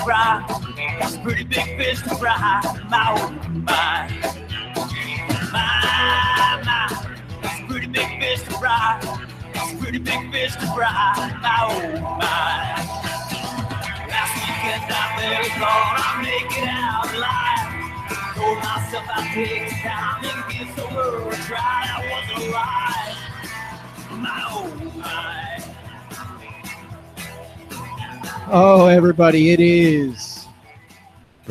fry. It's a pretty big fish to fry. My, oh, my. It's a pretty big fish to fry. It's a pretty big fish to fry. My, oh, my. Last weekend I very thought I'd make it out alive. Told myself I'd take time and give the world a try. I wasn't alive. My, oh, my. Oh, everybody, it is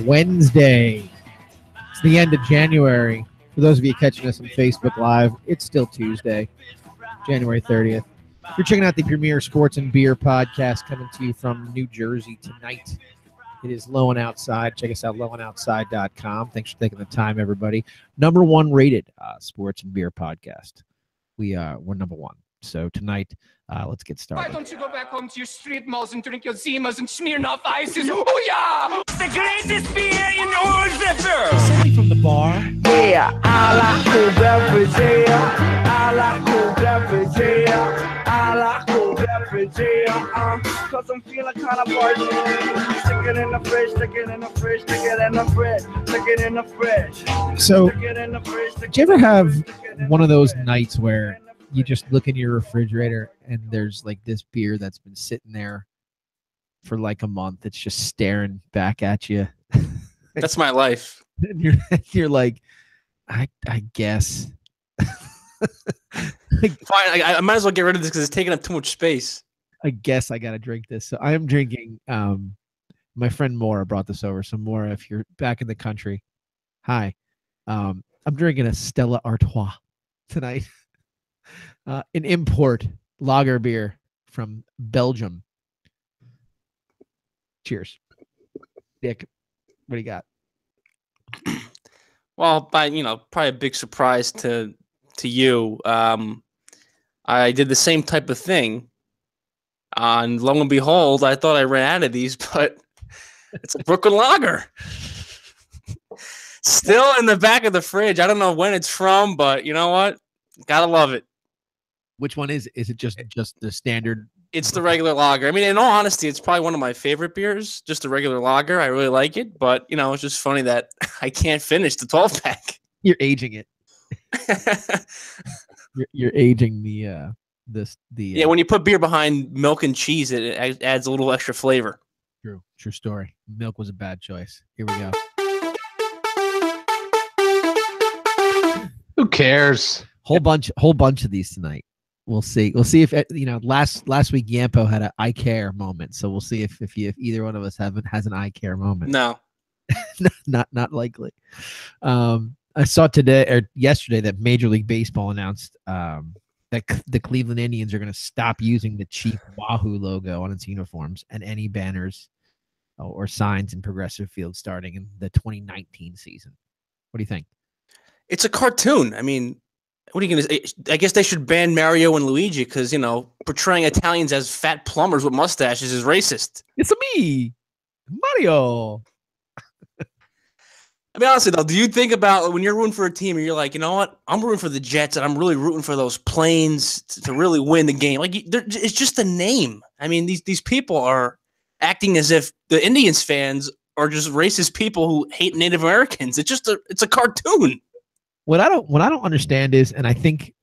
Wednesday. It's the end of January. For those of you catching us on Facebook Live, it's still Tuesday, January 30th. You're checking out the premier sports and beer podcast coming to you from New Jersey tonight. It is Low and Outside. Check us out, lowandoutside.com. Thanks for taking the time, everybody. Number one rated sports and beer podcast. We're number one. So tonight, let's get started. Why don't you go back home to your street malls and drink your Zimas and Smirnoff Ices? Oh, yeah! The greatest beer in Old River! Somebody from the bar. Yeah, I like cool beverage, yeah. I like cool beverage, yeah. I like cool beverage, yeah. Cause I'm feeling kind of parched. Stick it in the fridge, stick it in the fridge, stick it in the fridge, stick it in the fridge. So, did you ever have one of those nights where you just look in your refrigerator and there's like this beer that's been sitting there for like a month? It's just staring back at you. That's my life. And you're like, I guess. Fine, I might as well get rid of this because it's taking up too much space. I guess I got to drink this. So I am drinking. My friend Maura brought this over. So Maura, if you're back in the country, hi. I'm drinking a Stella Artois tonight. An import lager beer from Belgium. Cheers. Dick, what do you got? Well, probably a big surprise to you. I did the same type of thing. And lo and behold, I thought I ran out of these, but it's a Brooklyn Lager. Still in the back of the fridge. I don't know when it's from, but you know what? Gotta love it. Which one is it? Is it just the standard? It's the regular lager. I mean, in all honesty, it's probably one of my favorite beers, just a regular lager. I really like it, but, it's just funny that I can't finish the 12-pack. You're aging it. you're aging the Yeah, when you put beer behind milk and cheese, it adds a little extra flavor. True story. Milk was a bad choice. Here we go. Who cares? Whole bunch of these tonight. We'll see. We'll see if last week Yampo had an I care moment. So we'll see if either one of us has an I care moment. No, not likely. I saw yesterday that Major League Baseball announced that the Cleveland Indians are going to stop using the cheap Wahoo logo on its uniforms and any banners or signs in Progressive Field starting in the 2019 season. What do you think? It's a cartoon. I mean, what are you going to say? I guess they should ban Mario and Luigi because, portraying Italians as fat plumbers with mustaches is racist. It's me, Mario. I mean, honestly, though, do you think about when you're rooting for a team and you're like, you know what? I'm rooting for the Jets and I'm really rooting for those Planes to really win the game. Like, it's just a name. I mean, these people are acting as if the Indians fans are just racist people who hate Native Americans. It's a cartoon. What I don't understand is, and I think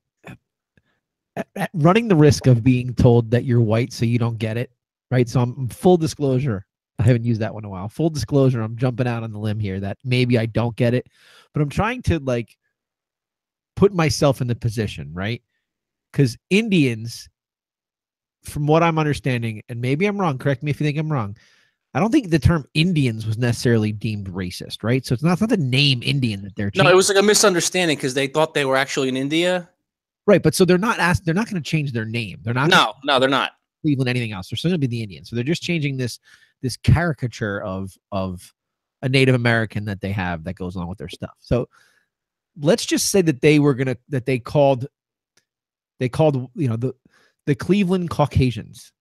running the risk of being told that you're white so you don't get it, right? So I'm full disclosure. I haven't used that one in a while. Full disclosure, I'm jumping out on the limb here that maybe I don't get it, but I'm trying to put myself in the position, right? Because Indians, from what I'm understanding, and maybe I'm wrong, correct me if you think I'm wrong, I don't think the term Indians was necessarily deemed racist, right? So it's not the name Indian that they're changing. No, it was like a misunderstanding because they thought they were actually in India. Right, but so they're not going to change their name. They're not. No, they're not. Cleveland, anything else. They're still going to be the Indians. So they're just changing this caricature of a Native American that they have that goes along with their stuff. So let's just say that they called the Cleveland Caucasians.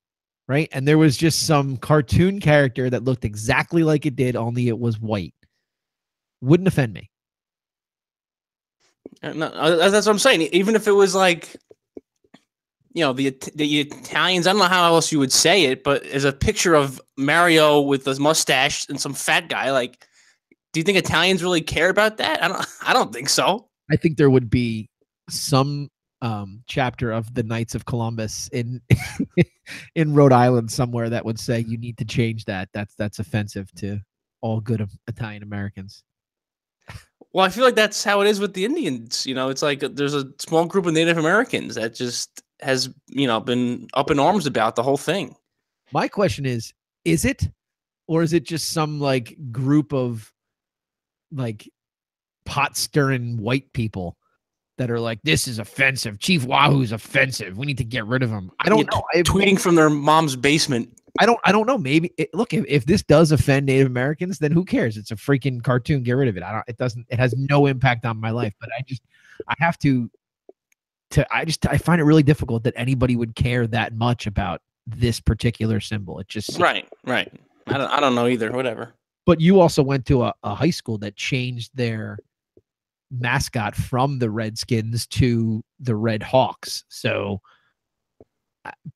Right. And there was just some cartoon character that looked exactly like it did, only it was white. Wouldn't offend me. No, that's what I'm saying. Even if it was the Italians. I don't know how else you would say it, but as a picture of Mario with a mustache and some fat guy. Like, do you think Italians really care about that? I don't think so. I think there would be some chapter of the Knights of Columbus in in Rhode Island somewhere that would say you need to change that. That's offensive to all good Italian Americans. Well, I feel like that's how it is with the Indians. It's like there's a small group of Native Americans that just has, been up in arms about the whole thing. My question is it, or is it just some like group of like pot stirring white people that are like, this is offensive. Chief Wahoo's offensive. We need to get rid of him. I don't know. Tweeting from their mom's basement. I don't know. Maybe look, if this does offend Native Americans, then who cares? It's a freaking cartoon. Get rid of it. It has no impact on my life, but I find it really difficult that anybody would care that much about this particular symbol. It just right. I don't know either. Whatever. But you also went to a high school that changed their mascot from the Redskins to the Red Hawks. So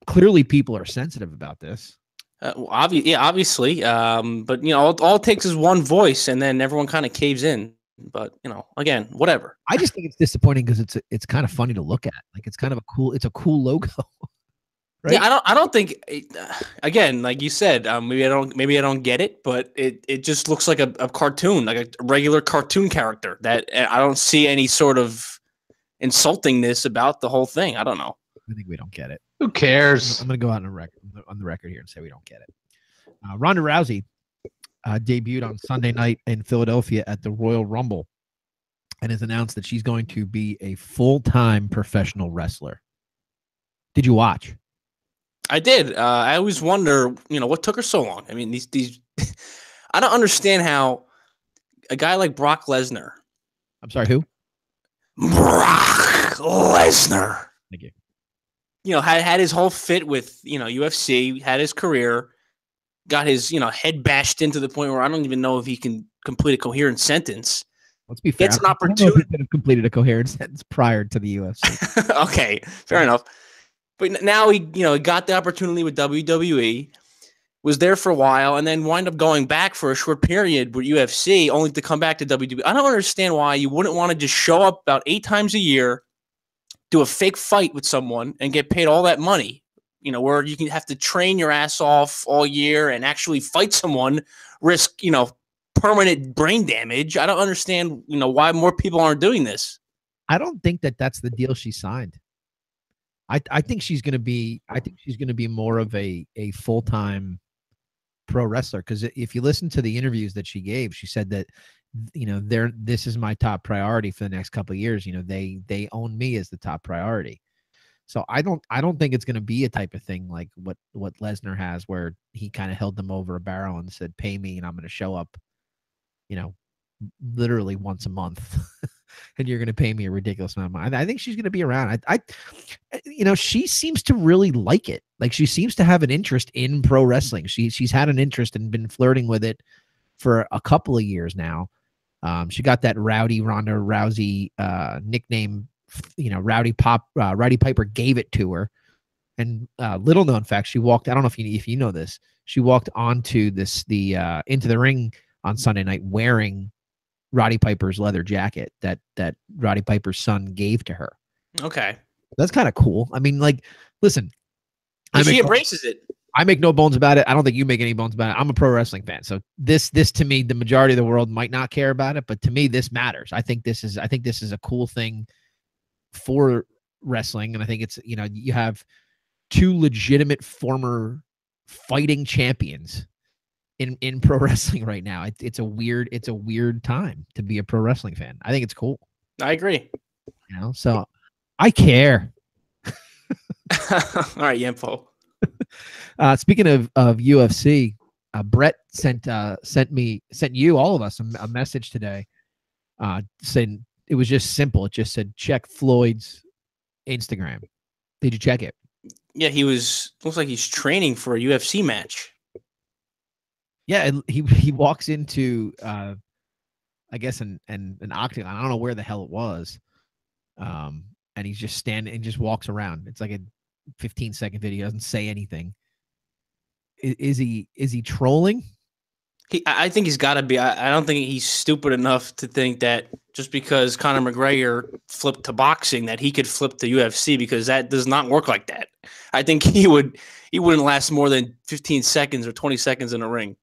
clearly people are sensitive about this. Obviously. But all it takes is one voice, and then everyone kind of caves in. But again, whatever. I just think it's disappointing because it's kind of funny to look at. Like it's a cool logo. Right? Yeah, I don't think. Again, like you said, maybe I don't get it, but it just looks like a cartoon, like a regular cartoon character. That I don't see any sort of insultingness about the whole thing. I don't know. I think we don't get it. Who cares? I'm going to go out on the record here and say we don't get it. Ronda Rousey debuted on Sunday night in Philadelphia at the Royal Rumble and has announced that she's going to be a full-time professional wrestler. Did you watch? I did. I always wonder, what took her so long. I mean, these I don't understand how a guy like Brock Lesnar. I'm sorry, who? Brock Lesnar. Thank you. Had his whole fit with, UFC, had his career, got his, head bashed into the point where I don't even know if he can complete a coherent sentence. Let's be fair. Gets an opportunity. He could have completed a coherent sentence prior to the UFC. Okay, fair enough. But now he, got the opportunity with WWE, was there for a while, and then wind up going back for a short period with UFC, only to come back to WWE. I don't understand why you wouldn't want to just show up about 8 times a year, do a fake fight with someone, and get paid all that money. Where you can have to train your ass off all year and actually fight someone, risk, permanent brain damage. I don't understand, why more people aren't doing this. I don't think that's the deal she signed. I think she's going to be. I think she's going to be more of a full-time pro wrestler, because if you listen to the interviews that she gave, she said that this is my top priority for the next couple of years. They own me as the top priority. So I don't think it's going to be a type of thing like what Lesnar has, where he kind of held them over a barrel and said, "Pay me, and I'm going to show up, literally once a month." And you're going to pay me a ridiculous amount of money. I think she's going to be around. She seems to really like it. Like she seems to have an interest in pro wrestling. She's had an interest and been flirting with it for a couple of years now. She got that Rowdy Ronda Rousey nickname. Rowdy Piper gave it to her. And little known fact, she walked. I don't know if you know this. She walked onto into the ring on Sunday night wearing Roddy Piper's leather jacket that Roddy Piper's son gave to her. Okay. That's kind of cool. I mean, like, listen. She embraces it. I make no bones about it. I don't think you make any bones about it. I'm a pro wrestling fan. So this to me, the majority of the world might not care about it, but to me, this matters. I think this is a cool thing for wrestling. And I think it's, you have 2 legitimate former fighting champions in pro wrestling right now. It's a weird time to be a pro wrestling fan. I think it's cool. I agree. So I care. All right, Yempo. Speaking of UFC, Brett sent you, all of us, a message today, saying it was just simple. It just said, check Floyd's Instagram. Did you check it? Yeah, looks like he's training for a UFC match. Yeah, and he walks into I guess an octagon. I don't know where the hell it was. And he's just standing and just walks around. It's like 15-second video, doesn't say anything. Is he trolling? I think he's got to be. I don't think he's stupid enough to think that just because Conor McGregor flipped to boxing that he could flip to UFC, because that does not work like that. I think he wouldn't last more than 15 seconds or 20 seconds in a ring.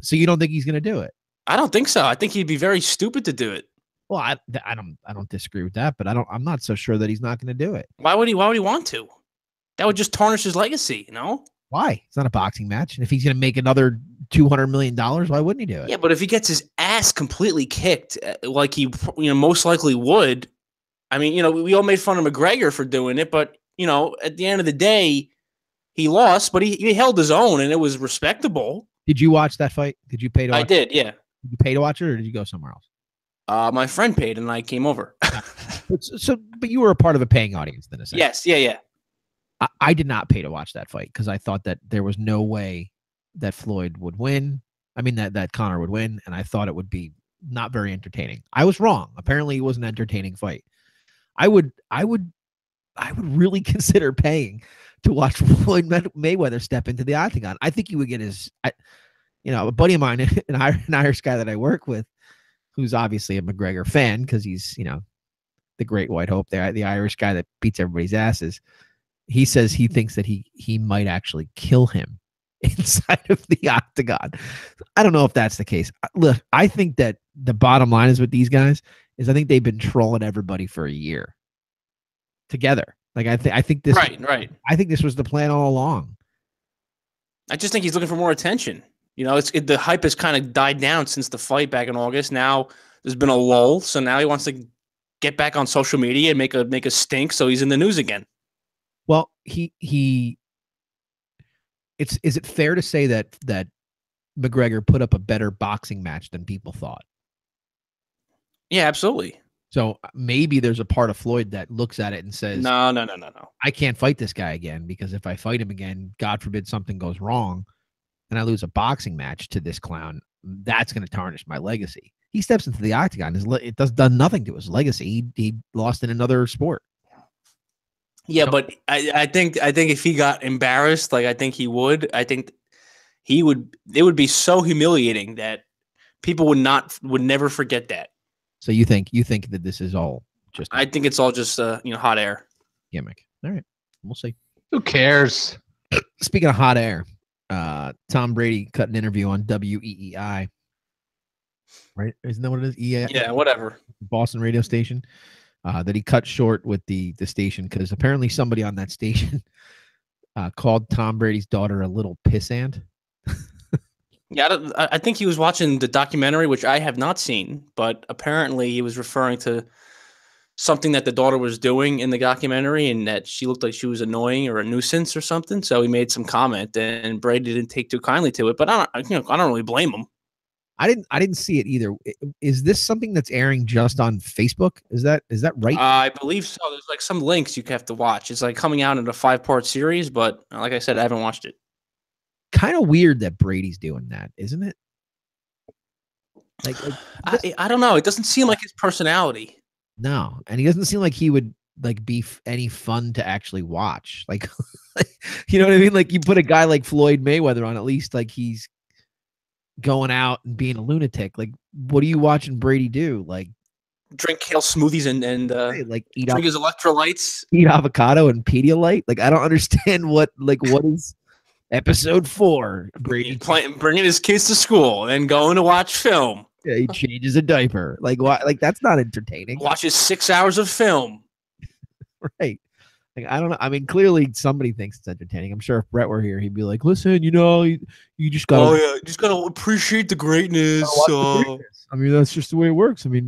So you don't think he's going to do it? I don't think so. I think he'd be very stupid to do it. Well, I don't disagree with that, but I'm not so sure that he's not going to do it. Why would he want to? That would just tarnish his legacy, you know? Why? It's not a boxing match. And if he's going to make another $200 million, why wouldn't he do it? Yeah, but if he gets his ass completely kicked, like he most likely would, I mean, we all made fun of McGregor for doing it, but, at the end of the day, he lost, but he held his own, and it was respectable. Did you watch that fight? Did you pay to watch I did, yeah. Did you pay to watch it, or did you go somewhere else? My friend paid, and I came over. But you were a part of a paying audience then, essentially. Yes, yeah. I did not pay to watch that fight because I thought that there was no way that Floyd would win. I mean, that Conor would win, and I thought it would be not very entertaining. I was wrong. Apparently, it was an entertaining fight. I would really consider paying to watch Floyd Mayweather step into the octagon. I think he would get a buddy of mine, an Irish guy that I work with, who's obviously a McGregor fan because he's, the Great White Hope there, the Irish guy that beats everybody's asses. He says he thinks that he might actually kill him inside of the octagon. I don't know if that's the case. Look, I think that the bottom line is with these guys is I think they've been trolling everybody for a year together. Like I think this right. I think this was the plan all along. I just think he's looking for more attention. The hype has kind of died down since the fight back in August. Now there's been a lull, so now he wants to get back on social media and make a stink, so he's in the news again. Well, is it fair to say that McGregor put up a better boxing match than people thought? Yeah, absolutely. So maybe there's a part of Floyd that looks at it and says, No. I can't fight this guy again because if I fight him again, God forbid something goes wrong and I lose a boxing match to this clown, that's going to tarnish my legacy. He steps into the octagon. It does nothing to his legacy. He lost in another sport. Yeah, but I think if he got embarrassed, like I think he would, I think it would be so humiliating that people would never forget that. So you think that this is all just? I think it's all just hot air gimmick. All right, we'll see. Who cares? Speaking of hot air, Tom Brady cut an interview on WEEI. Right? Isn't that what it is? Yeah, whatever. Boston radio station. That he cut short with the station because apparently somebody on that station called Tom Brady's daughter a little pissant. Yeah, I think he was watching the documentary, which I have not seen, but apparently he was referring to something that the daughter was doing in the documentary and that she looked like she was annoying or a nuisance or something. So he made some comment and Brady didn't take too kindly to it, but I don't really blame him. I didn't see it either. Is this something that's airing just on Facebook? Is that right? I believe so. There's like some links you have to watch. It's like coming out in a 5-part series, but like I said, I haven't watched it. Kind of weird that Brady's doing that, isn't it? Like I don't know. It doesn't seem like his personality. No, and he doesn't seem like he would like be any fun to actually watch. Like, you know what I mean? Like you put a guy like Floyd Mayweather on, at least like he's going out and being a lunatic. Like, what are you watching Brady do? Like, drink kale smoothies and like drink his electrolytes, eat avocado and Pedialyte. Like, I don't understand what is episode 4. Brady bringing his kids to school and going to watch film. Yeah, he changes a diaper. Like, what? Like, that's not entertaining. Watches 6 hours of film. Right. Like, I don't know. I mean, clearly somebody thinks it's entertaining. I'm sure if Brett were here, he'd be like, listen, you just got to. Oh, yeah. You just got to appreciate the greatness. I mean, that's just the way it works. I mean,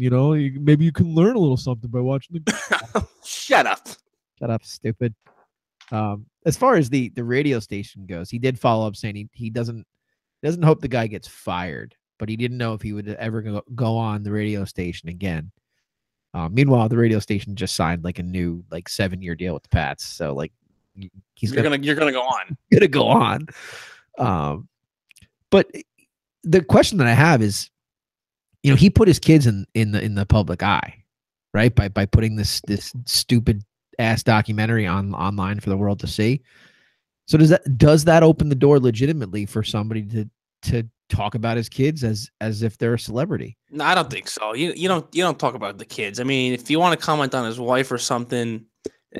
maybe you can learn a little something by watching the. Shut up. Shut up, stupid. As far as the radio station goes, he did follow up saying he doesn't hope the guy gets fired, but he didn't know if he would ever go on the radio station again. Meanwhile, the radio station just signed like a new 7-year deal with the Pats, so like you're gonna go on. Gonna go on. But the question that I have is, he put his kids in the public eye, right? By putting this stupid ass documentary online for the world to see. So does that open the door legitimately for somebody to talk about his kids as if they're a celebrity? No, I don't think so. You don't talk about the kids. I mean, if you want to comment on his wife or something,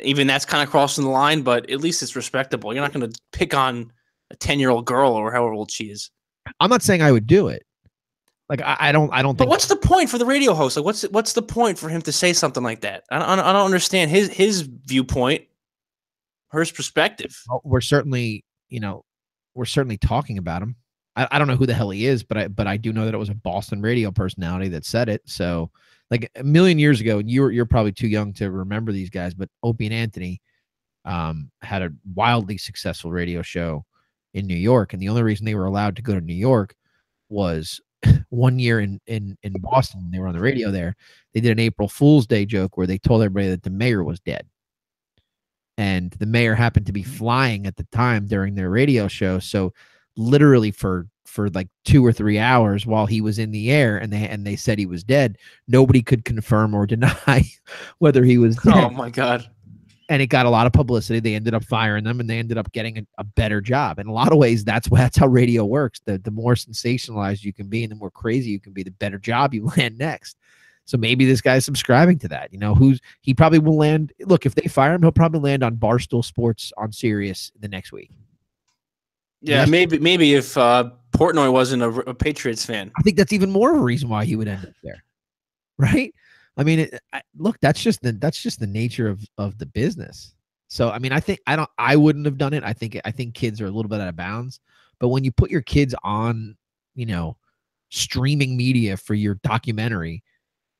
even that's kind of crossing the line, but at least it's respectable. You're not going to pick on a 10-year-old girl or however old she is. I'm not saying I would do it. Like I don't But think. what's the point for the radio host? Like, what's the point for him to say something like that? I don't understand his viewpoint, her perspective. Well, we're certainly talking about him. I don't know who the hell he is, but I do know that it was a Boston radio personality that said it. So like a million years ago, and you're probably too young to remember these guys, but Opie and Anthony had a wildly successful radio show in New York, and the only reason they were allowed to go to New York was one year in Boston when they were on the radio there. They did an April Fool's Day joke where they told everybody that the mayor was dead. And the mayor happened to be flying at the time during their radio show. So literally for like 2 or 3 hours while he was in the air and they said he was dead, nobody could confirm or deny whether he was dead. Oh my God. And it got a lot of publicity. They ended up firing them and they ended up getting a better job. In a lot of ways, that's how radio works. The more sensationalized you can be and the more crazy you can be, the better job you land next. So maybe this guy's subscribing to that. He probably will land. Look, if they fire him, he'll probably land on Barstool Sports on Sirius the next week. Yeah, maybe if Portnoy wasn't a Patriots fan. I think that's even more of a reason why he would end up there, right? I mean, look, that's just the nature of the business. So I mean, I wouldn't have done it. I think kids are a little bit out of bounds. But when you put your kids on, streaming media for your documentary,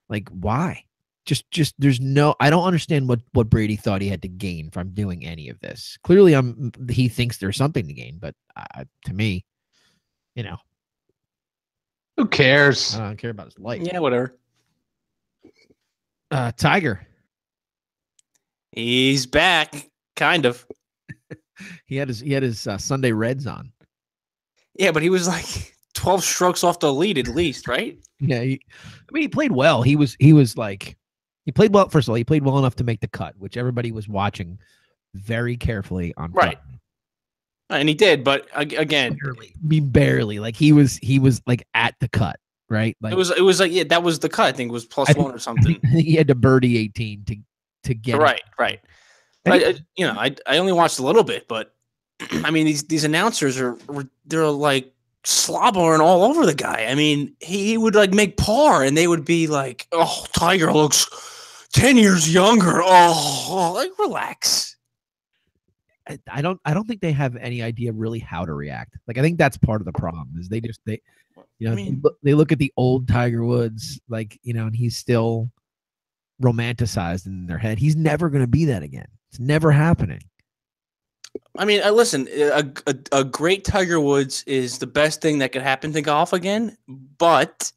like why? Just there's no. I don't understand what Brady thought he had to gain from doing any of this. Clearly, he thinks there's something to gain, but to me, Who cares? I don't care about his life. Yeah, whatever. Tiger. He's back, kind of. He had his Sunday Reds on. Yeah, but he was like 12 strokes off the lead at least, right? Yeah, he played well. He played well. First of all, he played well enough to make the cut, which everybody was watching very carefully on. Right. And he did, but again, barely. Like he was like at the cut, right? Like it was like, yeah, that was the cut. I think it was +1 or something. I think he had to birdie 18 to get right. I only watched a little bit, but I mean these announcers they're like slobbering all over the guy. I mean, he would like make par, and they would be like, "Oh, Tiger looks 10 years younger." Oh, like relax. I don't think they have any idea really how to react. Like I think that's part of the problem is they they look at the old Tiger Woods, like, and he's still romanticized in their head. He's never going to be that again. It's never happening. I mean, listen, a great Tiger Woods is the best thing that could happen to golf again, but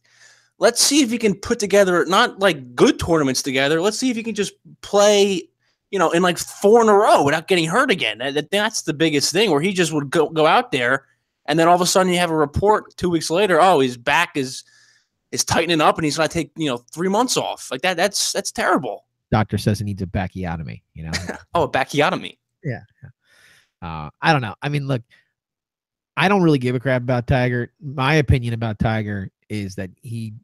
let's see if he can put together, not like good tournaments together. Let's see if he can just play, in like 4 in a row without getting hurt again. That's the biggest thing, where he just would go out there, and then all of a sudden you have a report 2 weeks later, oh, his back is tightening up and he's going to take, 3 months off. Like that. That's terrible. Doctor says he needs a bacchiotomy, Oh, a bacchiotomy. Yeah. I don't know. I mean, look, I don't really give a crap about Tiger. My opinion about Tiger is that he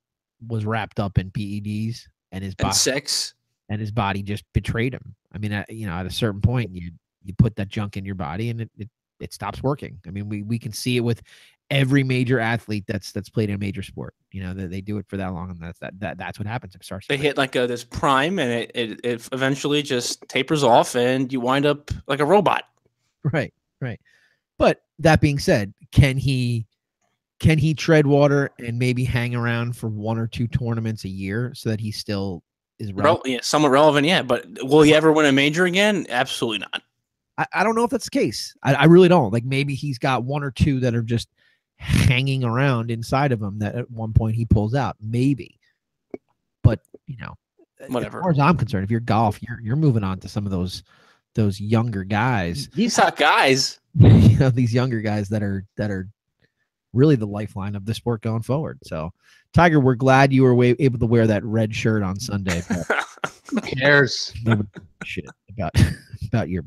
was wrapped up in PEDs and his body, sex, and his body just betrayed him. I mean, at a certain point, you put that junk in your body and it stops working. I mean, we can see it with every major athlete that's played in a major sport. They do it for that long, and that's what happens. It starts. They hit like this prime, and it eventually just tapers off, and you wind up like a robot. Right. But that being said, can he tread water and maybe hang around for 1 or 2 tournaments a year so that he still is relevant? Somewhat relevant, yeah. But will he ever win a major again? Absolutely not. I don't know if that's the case. I really don't. Like maybe he's got 1 or 2 that are just hanging around inside of him that at one point he pulls out. Maybe. But, whatever. As far as I'm concerned, if you're golf, you're moving on to some of those younger guys. These hot guys. These younger guys that are really the lifeline of the sport going forward. So, Tiger, we're glad you were able to wear that red shirt on Sunday. Who cares? Nobody gives a shit about your.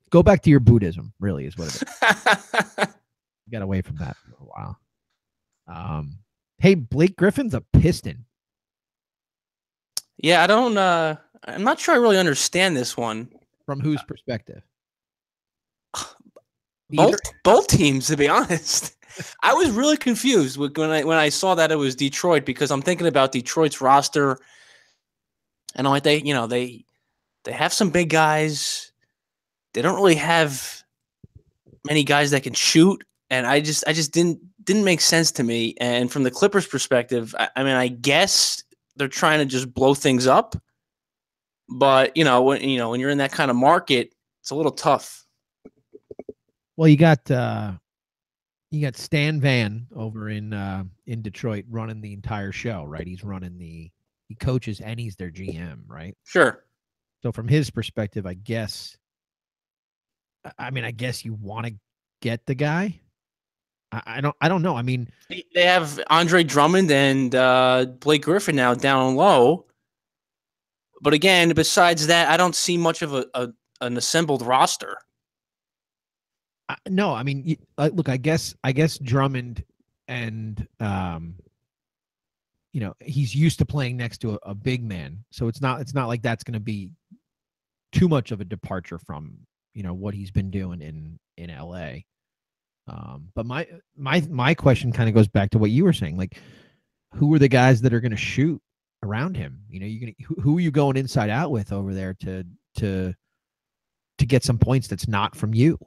Go back to your Buddhism. Really, is what it is. Got away from that for a while. Hey, Blake Griffin's a Piston. Yeah, I don't. I'm not sure I really understand this one. From whose perspective? Both teams, to be honest. I was really confused when I saw that it was Detroit, because I'm thinking about Detroit's roster, and I'm like, they have some big guys. They don't really have many guys that can shoot, and I just didn't make sense to me. And from the Clippers' perspective, I mean, I guess they're trying to just blow things up, but when you're in that kind of market, it's a little tough. Well, you got Stan Van over in Detroit running the entire show, right? He coaches and he's their GM, right? Sure. So from his perspective, I guess you want to get the guy. I don't know. I mean, they have Andre Drummond and Blake Griffin now down low. But again, besides that, I don't see much of an assembled roster. No, I mean, look, I guess Drummond and he's used to playing next to a big man, so it's not like that's going to be too much of a departure from what he's been doing in LA. But my question kind of goes back to what you were saying, like, who are the guys that are going to shoot around him? Who are you going inside out with over there to get some points that's not from you?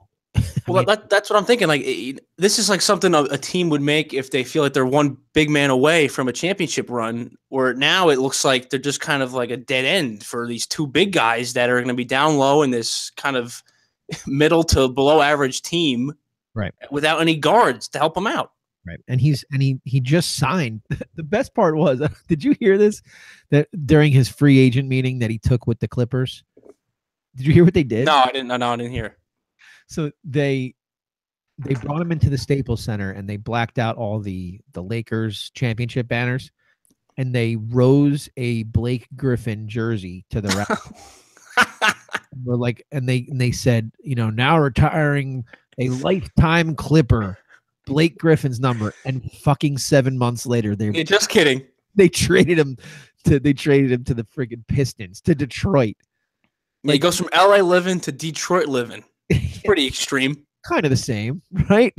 Well, that's what I'm thinking. Like, this is like something a team would make if they feel like they're one big man away from a championship run, where now it looks like they're just kind of like a dead end for these two big guys that are going to be down low in this kind of middle to below average team, right? Without any guards to help them out. Right. And he just signed. The best part was, did you hear this? That during his free agent meeting that he took with the Clippers, did you hear what they did? No, I didn't. No, I didn't hear. So they brought him into the Staples Center and they blacked out all the Lakers championship banners, and they rose a Blake Griffin jersey to the right. We're like, and they said, now retiring a lifetime Clipper, Blake Griffin's number, and fucking 7 months later, You're just kidding. They traded him to the friggin' Pistons, to Detroit. Yeah, he goes from LA living to Detroit living. Pretty extreme. Kind of the same, right?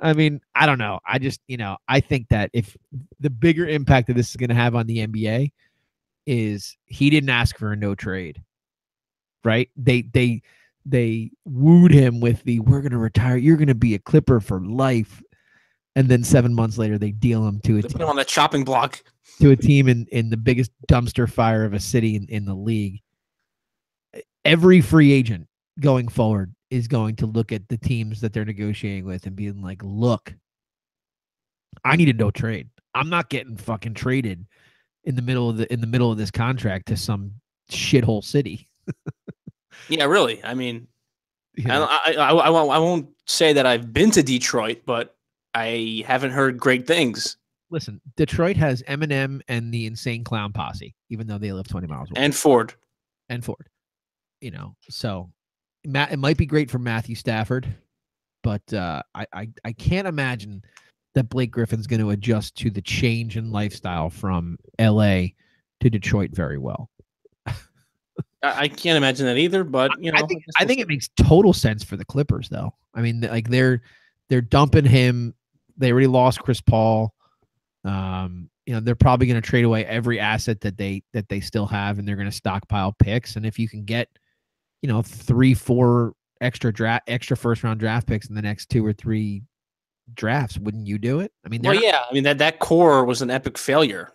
I mean, I don't know. I just, I think that if the bigger impact that this is going to have on the NBA is he didn't ask for a no trade, right? They wooed him with we're going to retire. You're going to be a Clipper for life. And then 7 months later, they deal him to put him on the chopping block to a team in the biggest dumpster fire of a city in the league. Every free agent going forward is going to look at the teams that they're negotiating with and being like, look, I need a no trade. I'm not getting fucking traded in the middle of this contract to some shithole city. Yeah, really. I mean, I won't say that I've been to Detroit, but I haven't heard great things. Listen, Detroit has Eminem and the Insane Clown Posse, even though they live 20 miles away. And Ford. So it might be great for Matthew Stafford, but I can't imagine that Blake Griffin's going to adjust to the change in lifestyle from LA to Detroit very well. I can't imagine that either, but I think it makes total sense for the Clippers, though. I mean, like they're dumping him. They already lost Chris Paul. They're probably going to trade away every asset that they still have, and they're going to stockpile picks. And if you can get 3-4 extra first round draft picks in the next 2 or 3 drafts, wouldn't you do it? I mean, that core was an epic failure.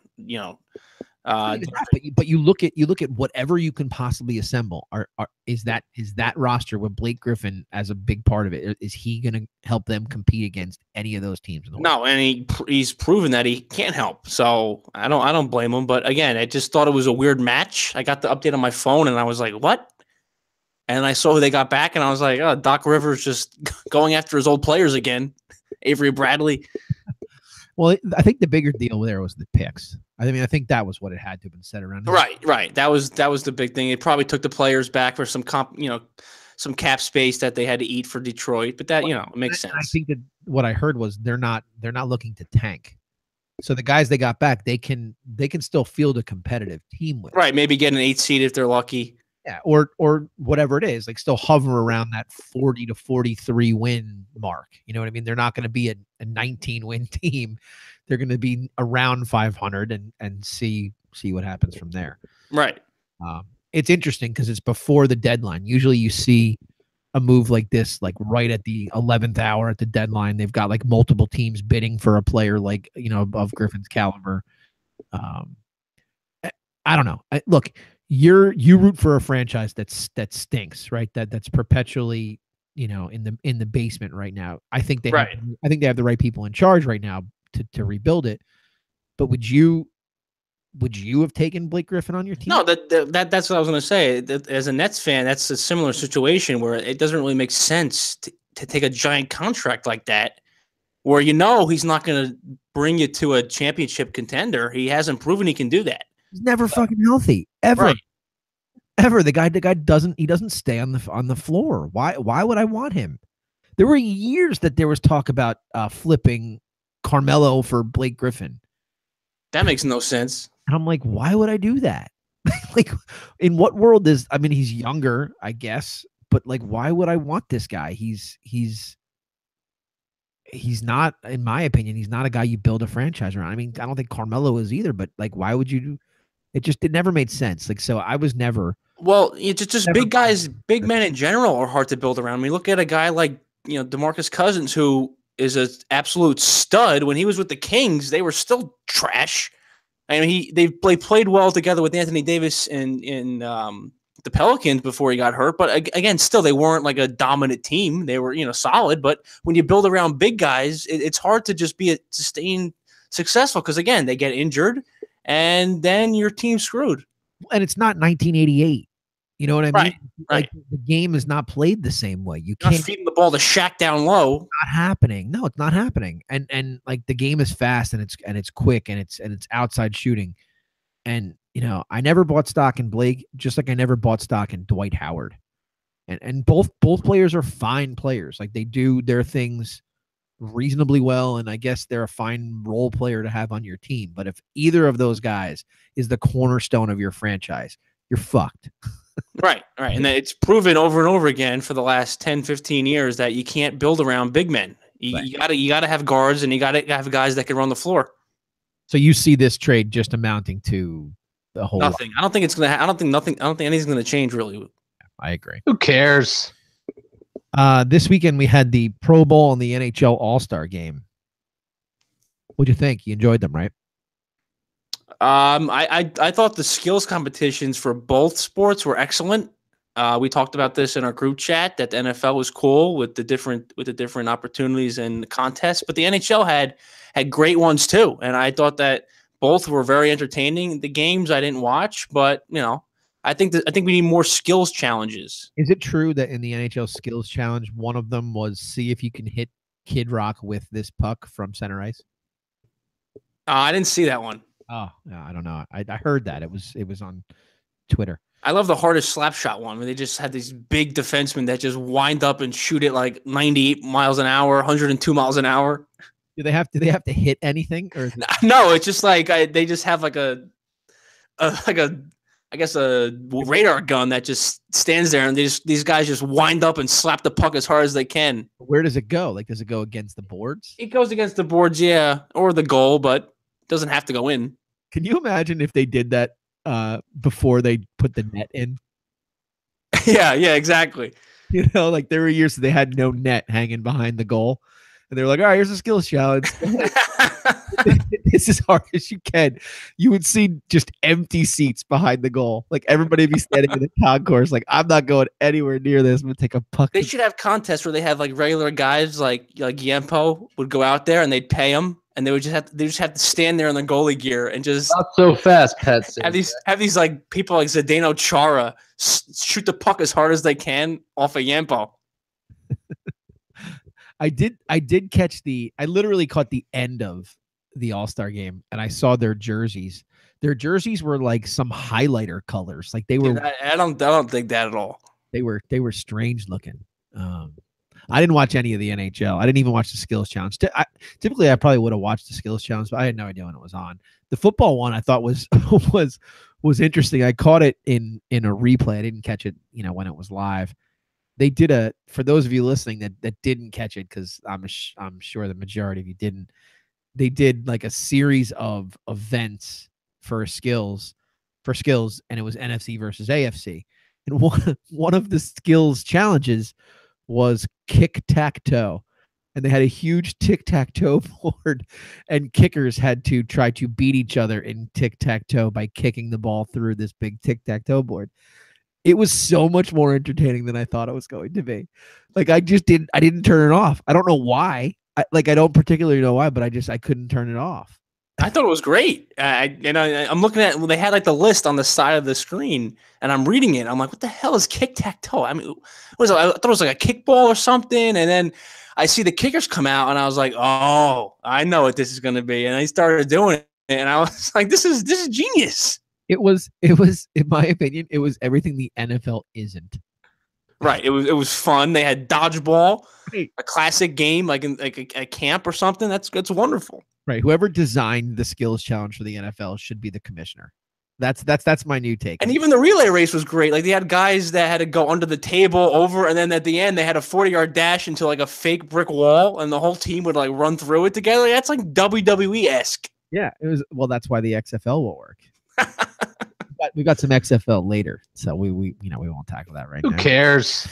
But you look at whatever you can possibly assemble. Is that roster with Blake Griffin as a big part of it? Is he going to help them compete against any of those teams in the world? No, and he's proven that he can't help. So I don't blame him. But again, I just thought it was a weird match. I got the update on my phone and I was like, what? And I saw who they got back, and I was like, oh, Doc Rivers just going after his old players again. Avery Bradley. Well, I think the bigger deal there was the picks. I mean, I think that was what it had to have been set around. Right. That was the big thing. It probably took the players back for some some cap space that they had to eat for Detroit, but that it makes sense. I think that what I heard was they're not looking to tank. So the guys they got back, they can still field a competitive team with. Right, maybe get an 8 seed if they're lucky. Yeah, or whatever it is, like still hover around that 40 to 43 win mark. You know what I mean? They're not going to be a 19 win team. They're going to be around 500 and see what happens from there. Right. It's interesting because it's before the deadline. Usually you see a move like this, like right at the 11th hour at the deadline. They've got like multiple teams bidding for a player like, above Griffin's caliber. I don't know. Look, you root for a franchise that stinks, right? That's perpetually, in the basement right now. I think they have the right people in charge right now to rebuild it. But would you have taken Blake Griffin on your team? No, that's what I was going to say. As a Nets fan, that's a similar situation where it doesn't really make sense to take a giant contract like that, where he's not going to bring you to a championship contender. He hasn't proven he can do that. He's never fucking healthy ever. Right. Ever. The guy doesn't stay on the floor. Why would I want him? There were years that there was talk about flipping Carmelo for Blake Griffin. That makes no sense. And I'm like, why would I do that? Like, in what world he's younger, I guess, but like, why would I want this guy? He's not, in my opinion, he's not a guy you build a franchise around. I mean, I don't think Carmelo is either, but like, why would you do? It never made sense. Like, so I was never. Well, it's just big guys, big men in general are hard to build around. I mean, look at a guy like, DeMarcus Cousins, who is an absolute stud. When he was with the Kings, they were still trash. I mean, they played well together with Anthony Davis in the Pelicans before he got hurt. But again, still, they weren't like a dominant team. They were, solid. But when you build around big guys, it's hard to just be sustained successful because, again, they get injured and then your team's screwed. And it's not 1988. You know what I mean? Right. The game is not played the same way. You You're can't not feeding the ball to Shaq down low. Not happening. No, it's not happening. And like the game is fast and it's quick and it's outside shooting. And I never bought stock in Blake, just like I never bought stock in Dwight Howard. And both players are fine players. Like they do their things reasonably well, and I guess they're a fine role player to have on your team. But if either of those guys is the cornerstone of your franchise, you're fucked. Right. And it's proven over and over again for the last 10, 15 years that you can't build around big men. You gotta have guards and you gotta have guys that can run the floor. So you see this trade just amounting to the whole nothing. I don't think anything's gonna change really. I agree. Who cares? This weekend we had the Pro Bowl and the NHL All-Star game. What'd you think? You enjoyed them, right? I thought the skills competitions for both sports were excellent. We talked about this in our group chat that the NFL was cool with the different opportunities and contests, but the NHL had great ones too. And I thought that both were very entertaining. The games I didn't watch, but I think we need more skills challenges. Is it true that in the NHL skills challenge, one of them was see if you can hit Kid Rock with this puck from center ice? I didn't see that one. Oh, no, I don't know. I heard that it was on Twitter. I love the hardest slap shot one where they just had these big defensemen that just wind up and shoot it like 98 miles an hour, 102 miles an hour. Do they have to hit anything? Or no, it's just like they just have like a radar gun that just stands there, and these guys just wind up and slap the puck as hard as they can. Where does it go? Like, does it go against the boards? It goes against the boards, yeah, or the goal, but it doesn't have to go in. Can you imagine if they did that before they put the net in? Yeah, exactly. Like there were years they had no net hanging behind the goal, and they were like, "All right, here's a skills challenge. This is hard as you can." You would see just empty seats behind the goal. Like everybody would be standing in the concourse, like, "I'm not going anywhere near this. I'm gonna take a puck." They should have contests where they have like regular guys like Yempo would go out there and they'd pay them. And they just have to stand there in the goalie gear and just not so fast, Pets. Have these like people like Zdeno Chara shoot the puck as hard as they can off a Yempo. I did catch I literally caught the end of the All-Star game and I saw their jerseys. Their jerseys were like some highlighter colors. Like they were Dude, I don't think that at all. they were strange looking. I didn't watch any of the NHL. I didn't even watch the skills challenge. Typically I probably would have watched the skills challenge, but I had no idea when it was on. The football one I thought was was interesting. I caught it in a replay. I didn't catch it, when it was live. They did for those of you listening that didn't catch it, because I'm sure the majority of you didn't. They did like a series of events for skills, and it was NFC versus AFC. And one of the skills challenges was kick-tack-toe. And they had a huge tic-tac-toe board, and kickers had to try to beat each other in tic-tac-toe by kicking the ball through this big tic-tac-toe board. It was so much more entertaining than I thought it was going to be. Like I didn't turn it off. I don't know why. I don't particularly know why, but I couldn't turn it off. I thought it was great. I'm looking at, they had like the list on the side of the screen, and I'm reading it. I'm like, what the hell is kick-tac-toe? I mean, I thought it was like a kickball or something. And then I see the kickers come out, and I was like, oh, I know what this is going to be. And I started doing it, and I was like, this is genius. It was, in my opinion, it was everything the NFL isn't. Right. It was fun. They had dodgeball, Right. a classic game, like in like a camp or something. That's wonderful. Right. Whoever designed the skills challenge for the NFL should be the commissioner. That's my new take. And even the relay race was great. Like they had guys that had to go under the table over, and then at the end they had a 40-yard dash into like a fake brick wall, and the whole team would like run through it together. That's like WWE-esque. Yeah, it was. Well, that's why the XFL will work. We got some XFL later, so we won't tackle that right Who now. cares?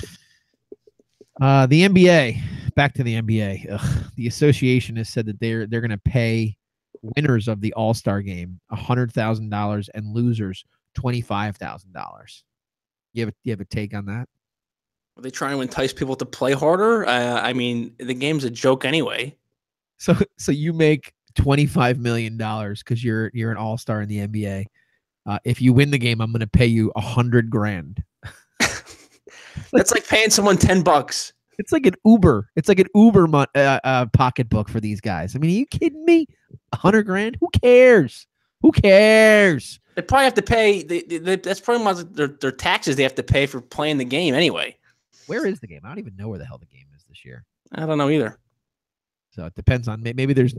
The NBA. Back to the NBA. Ugh, the association has said that they're going to pay winners of the All-Star game $100,000 and losers $25,000. You have a take on that? Are they trying to entice people to play harder? I mean, the game's a joke anyway. So you make $25 million because you're an All-Star in the NBA. If you win the game, I'm going to pay you $100,000. That's like paying someone $10. It's like an Uber. It's like an Uber pocketbook for these guys. I mean, are you kidding me? $100,000? Who cares? Who cares? They probably have to pay. That's probably much their taxes they have to pay for playing the game anyway. Where is the game? I don't even know where the hell the game is this year. I don't know either. So it depends on maybe there's.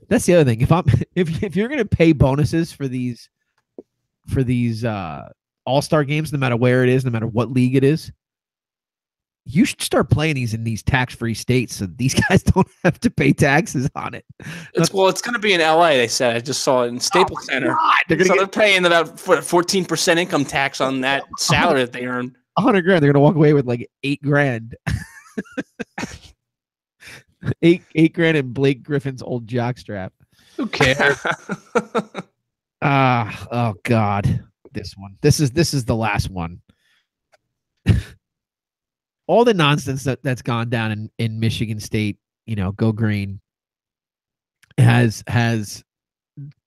That's the other thing. If you're gonna pay bonuses for these All-Star games, no matter where it is, no matter what league it is, you should start playing these in these tax-free states so these guys don't have to pay taxes on it. It's going to be in LA. They said I just saw it in Staples Center. God, They're paying about 14% income tax on that salary that they earn. $100,000. They're gonna walk away with like $8,000. $8,000 in Blake Griffin's old jockstrap. Who cares? Oh God, this one. This is the last one. All the nonsense that's gone down in Michigan State, go green, has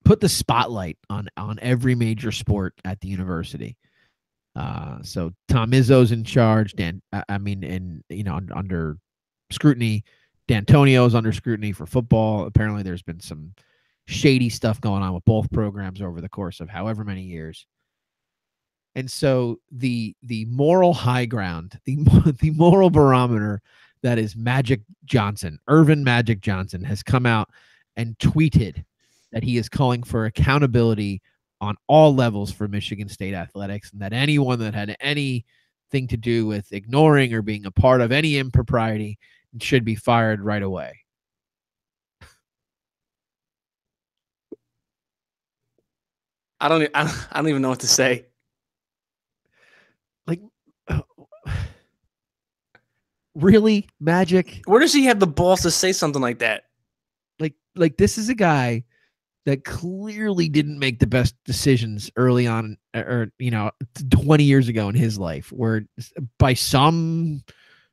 put the spotlight on every major sport at the university. So Tom Izzo's in charge. Under scrutiny. D'Antonio's under scrutiny for football. Apparently, there's been some shady stuff going on with both programs over the course of however many years. And so the moral high ground, the moral barometer that is Magic Johnson, Irvin Magic Johnson, has come out and tweeted that he is calling for accountability on all levels for Michigan State athletics, and that anyone that had anything to do with ignoring or being a part of any impropriety should be fired right away. I don't even know what to say. Like, really, Magic? Where does he have the balls to say something like that? Like this is a guy that clearly didn't make the best decisions early on, or 20 years ago in his life, where by some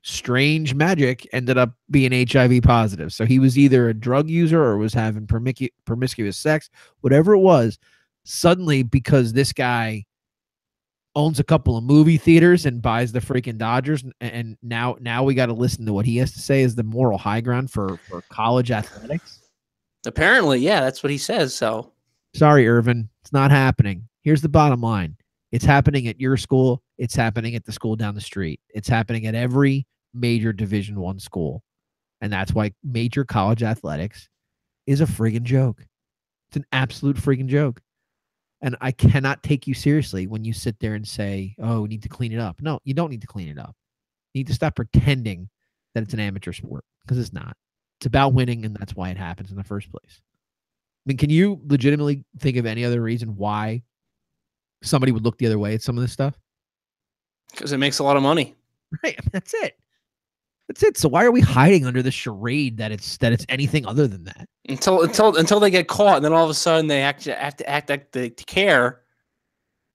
strange magic ended up being HIV positive. So he was either a drug user or was having promiscuous sex, whatever it was. Suddenly, because this guy owns a couple of movie theaters and buys the freaking Dodgers, and now we got to listen to what he has to say as the moral high ground for college athletics. Apparently, yeah, that's what he says. So Sorry, Irvin, it's not happening. Here's the bottom line. It's happening at your school. It's happening at the school down the street. It's happening at every major Division I school. And that's why major college athletics is a friggin' joke. It's an absolute friggin' joke. And I cannot take you seriously when you sit there and say, oh, we need to clean it up. No, you don't need to clean it up. You need to stop pretending that it's an amateur sport, because it's not. It's about winning, and that's why it happens in the first place. I mean, can you legitimately think of any other reason why somebody would look the other way at some of this stuff? because it makes a lot of money. Right. I mean, that's it. That's it. So why are we hiding under the charade that it's anything other than that? Until they get caught, and then all of a sudden they have to act like they care.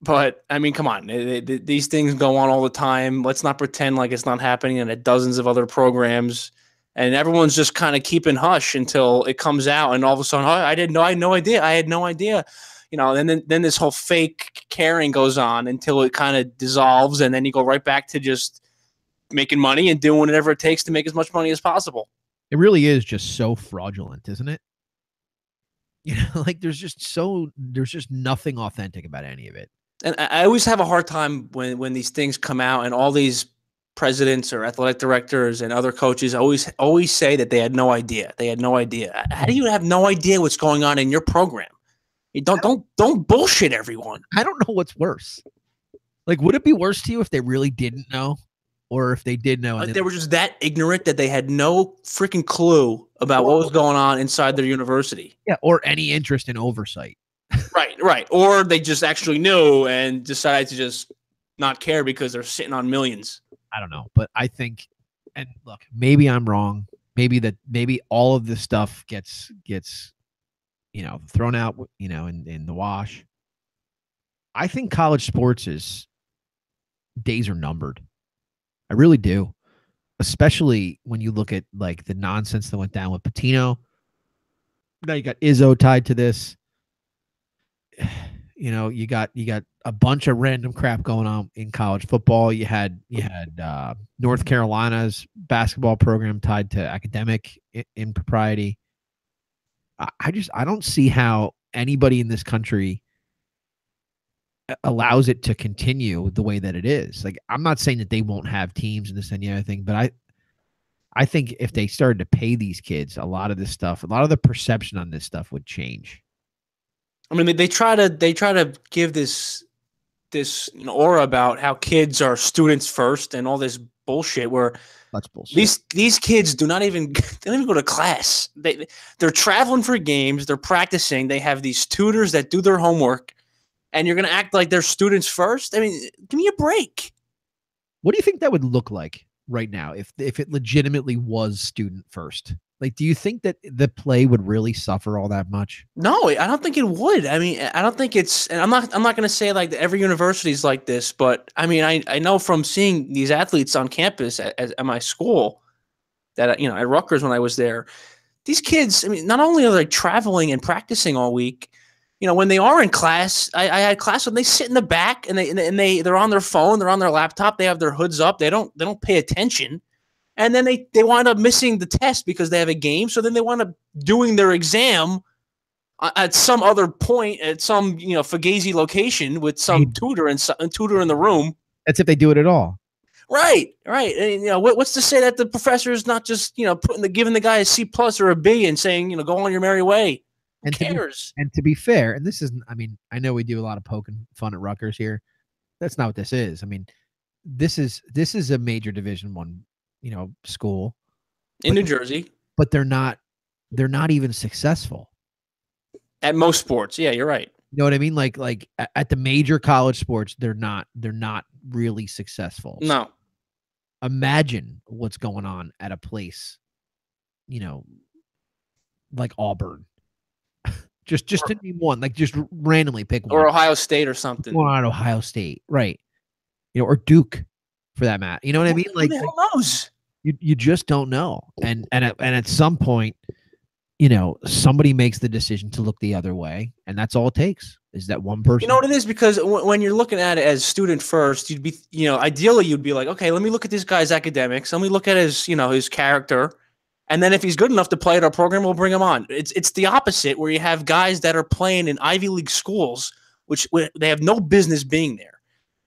But I mean, come on, these things go on all the time. Let's not pretend like it's not happening in dozens of other programs, and everyone's just kind of keeping hush until it comes out, and all of a sudden, oh, I had no idea. You know, and then this whole fake caring goes on until it kind of dissolves, and then you go right back to just making money and doing whatever it takes to make as much money as possible. It really is just so fraudulent, isn't it? You know, like there's just nothing authentic about any of it. And I always have a hard time when these things come out and all these presidents or athletic directors and other coaches always say that they had no idea. They had no idea. How do you have no idea what's going on in your program? You don't bullshit everyone. I don't know what's worse. Like, would it be worse to you if they really didn't know, or if they did know? Like they were just that ignorant that they had no freaking clue about what was going on inside their university. Yeah, or any interest in oversight. Right. Or they just actually knew and decided to just not care because they're sitting on millions. I don't know, but I think, and look, maybe I'm wrong. Maybe all of this stuff gets thrown out, in the wash. I think college sports days are numbered. I really do. Especially when you look at like the nonsense that went down with Pitino. Now you got Izzo tied to this. You know, you got a bunch of random crap going on in college football. You had North Carolina's basketball program tied to academic impropriety. I don't see how anybody in this country allows it to continue the way that it is. Like, I'm not saying that they won't have teams and this and the other thing, but I think if they started to pay these kids, a lot of the perception on this stuff would change. I mean, they try to give this aura about how kids are students first and all this bullshit where that's bullshit. These kids they don't even go to class. They're traveling for games, they're practicing, they have these tutors that do their homework, and you're gonna act like they're students first? I mean, give me a break. What do you think that would look like right now if it legitimately was student first? Like, do you think that the play would really suffer all that much? No, I don't think it would. I mean, I don't think it's, and I'm not going to say like every university is like this, but I mean, I know from seeing these athletes on campus at my school that, at Rutgers when I was there, these kids, I mean, not only are they traveling and practicing all week, when they are in class, I had class when they sit in the back and they're on their phone, they're on their laptop, they have their hoods up, they don't pay attention. And then they wind up missing the test because they have a game. So then they wind up doing their exam at some other point at some fugazi location with some tutor and tutor in the room. That's if they do it at all. Right. And, what's to say that the professor is not just giving the guy a C+ or a B and saying go on your merry way? Who cares? To be fair, and this isn't. I mean, I know we do a lot of poking fun at Rutgers here. That's not what this is. I mean, this is a major Division I. School in New Jersey, but they're not even successful at most sports. Yeah, you're right. You know what I mean? Like at the major college sports, they're not really successful. No. So imagine what's going on at a place, like Auburn. just to name one, like just randomly pick one. Or Ohio State or something. Or on Ohio State, right? Or Duke. For that matter, you know what I mean? Like, who the hell knows? You just don't know, and at some point, somebody makes the decision to look the other way, and that's all it takes is that one person. You know what it is? Because when you're looking at it as student first, you'd be, ideally you'd be like, okay, let me look at this guy's academics, let me look at his, his character, And then if he's good enough to play at our program, we'll bring him on. It's the opposite, where you have guys that are playing in Ivy League schools, which they have no business being there.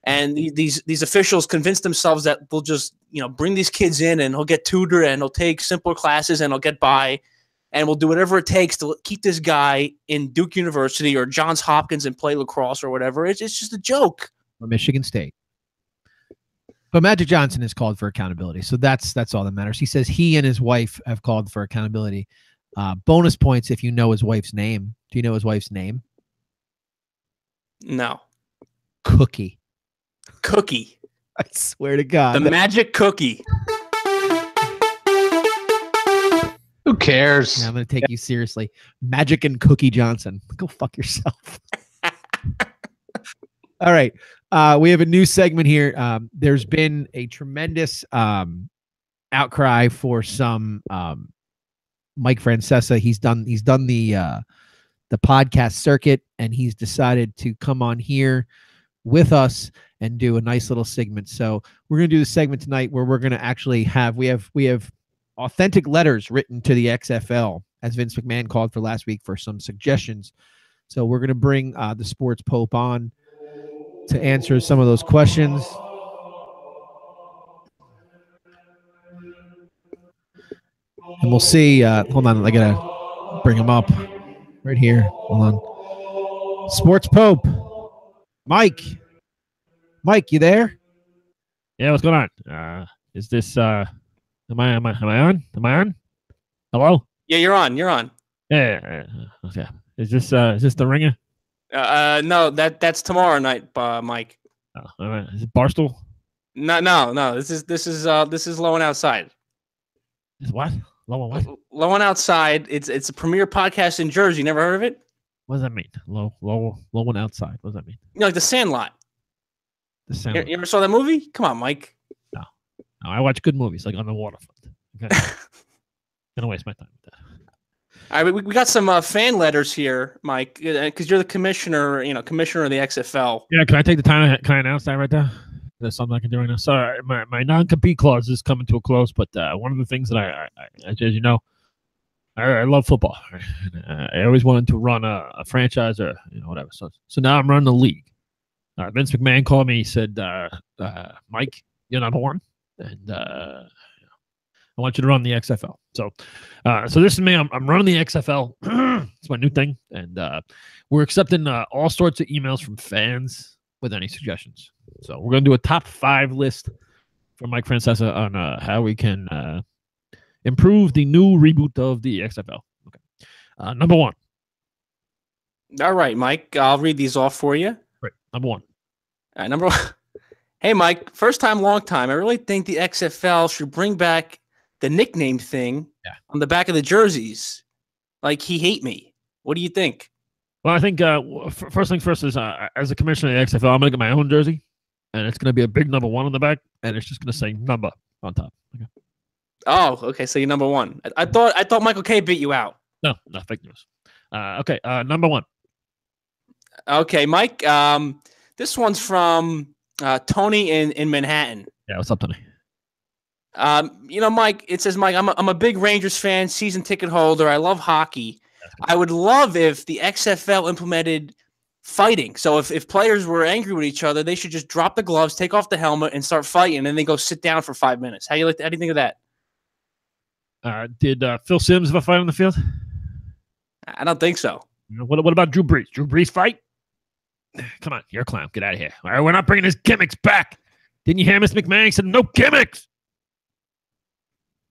And these officials convince themselves that they'll just bring these kids in and he'll get tutored and he'll take simpler classes and he'll get by, and we'll do whatever it takes to keep this guy in Duke University or Johns Hopkins and play lacrosse or whatever. It's just a joke. Or Michigan State. But Magic Johnson has called for accountability, so that's all that matters. He says he and his wife have called for accountability. Bonus points if you know his wife's name. Do you know his wife's name? No. Cookie. Cookie. I swear to God. The magic cookie. Who cares? Yeah, I'm going to take you seriously. Magic and Cookie Johnson. Go fuck yourself. All right. We have a new segment here. There's been a tremendous outcry for some Mike Francesa. He's done the podcast circuit, and he's decided to come on here with us and do a nice little segment. So we're going to do the segment tonight where we're going to actually have we have authentic letters written to the XFL, as Vince McMahon called for last week, for some suggestions. So we're going to bring the Sports Pope on to answer some of those questions. And we'll see. Hold on. I got to bring him up right here. Hold on. Sports Pope. Mike, you there? Yeah, what's going on? Is this am I on? Am I on? Hello? Yeah, you're on. Yeah. Okay. Is this the Ringer? No, that's tomorrow night, Mike. Oh, all right. Is it Barstool? No. This is Low and Outside. Is what? Low and what? Low and Outside. It's a premier podcast in Jersey. Never heard of it? What does that mean? Low and Outside. What does that mean? Like The Sandlot. The Sandlot. You ever saw that movie? Come on, Mike. No, I watch good movies like On the Waterfront. Okay. Gonna waste my time with that. All right, we got some fan letters here, Mike, because you're the commissioner, commissioner of the XFL. Yeah, can I take the time? Can I announce that right there? There's something I can do right now. Sorry, my non-compete clause is coming to a close, but one of the things that I as you know, I love football. I always wanted to run a franchise or whatever. So now I'm running the league. Vince McMahon called me. He said, "Mike, you're number one, and I want you to run the XFL." So this is me. I'm running the XFL. It's my new thing, and we're accepting all sorts of emails from fans with any suggestions. So we're going to do a top 5 list for Mike Francesa on how we can improve the new reboot of the XFL. Okay. Number 1. All right, Mike. I'll read these off for you. Right. Number 1. All right, number 1. Hey, Mike. First time, long time. I really think the XFL should bring back the nickname thing on the back of the jerseys. Like, he hate me. What do you think? Well, I think first thing first is as a commissioner of the XFL, I'm going to get my own jersey, and it's going to be a big number 1 on the back, and it's just going to say number on top. Okay. Oh, okay. So you're number 1. I thought Michael K beat you out. No, fake news. Okay, number 1. Okay, Mike. This one's from Tony in Manhattan. Yeah, what's up, Tony? Mike, it says, Mike, I'm a big Rangers fan, season ticket holder. I love hockey. I would love if the XFL implemented fighting. So if players were angry with each other, they should just drop the gloves, take off the helmet, and start fighting, and then they go sit down for 5 minutes. How do you think of that? Did Phil Simms have a fight on the field? I don't think so. What about Drew Brees? Drew Brees fight? Come on, you're a clown. Get out of here. All right, we're not bringing his gimmicks back. Didn't you hear Mr. McMahon? He said no gimmicks.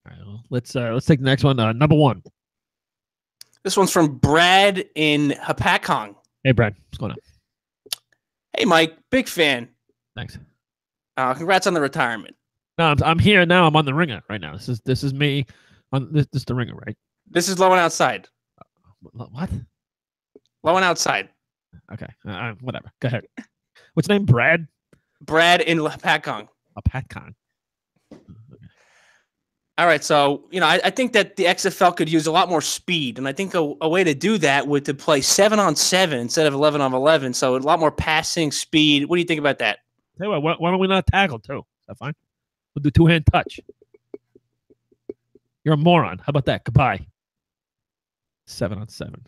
All right, well, let's take the next one. Number 1. This one's from Brad in Hapakong. Hey, Brad, what's going on? Hey, Mike, big fan. Thanks. Congrats on the retirement. No, I'm here now. I'm on the Ringer right now. This is me on this is the Ringer, right? This is Low and Outside. What? Low and Outside. Okay, whatever. Go ahead. What's your name? Brad? Brad in Hapakong. Hapakong. All right, so I think that the XFL could use a lot more speed, and I think a way to do that would to play 7-on-7 instead of 11-on-11, so a lot more passing speed. What do you think about that? Tell you what, why don't we not tackle too? Is that fine? We'll do 2-hand touch. You're a moron. How about that? Goodbye. 7-on-7. What do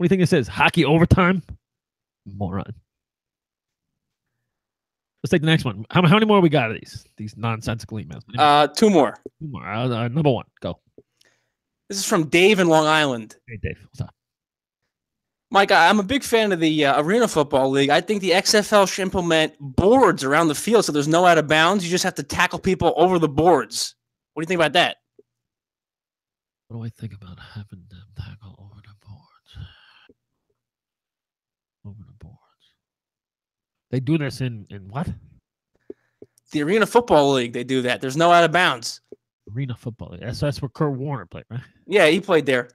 you think this is? Hockey overtime? Moron. Let's take the next one. How many more we got of these nonsensical emails? 2 more. Two more. Number 1. Go. This is from Dave in Long Island. Hey, Dave. What's up? Mike, I'm a big fan of the Arena Football League. I think the XFL should implement boards around the field so there's no out of bounds. You just have to tackle people over the boards. What do you think about that? What do I think about having them tackle over the boards? Over the boards. They do this in what? The Arena Football League, they do that. There's no out of bounds. Arena Football. That's where Kurt Warner played, right? Yeah, he played there.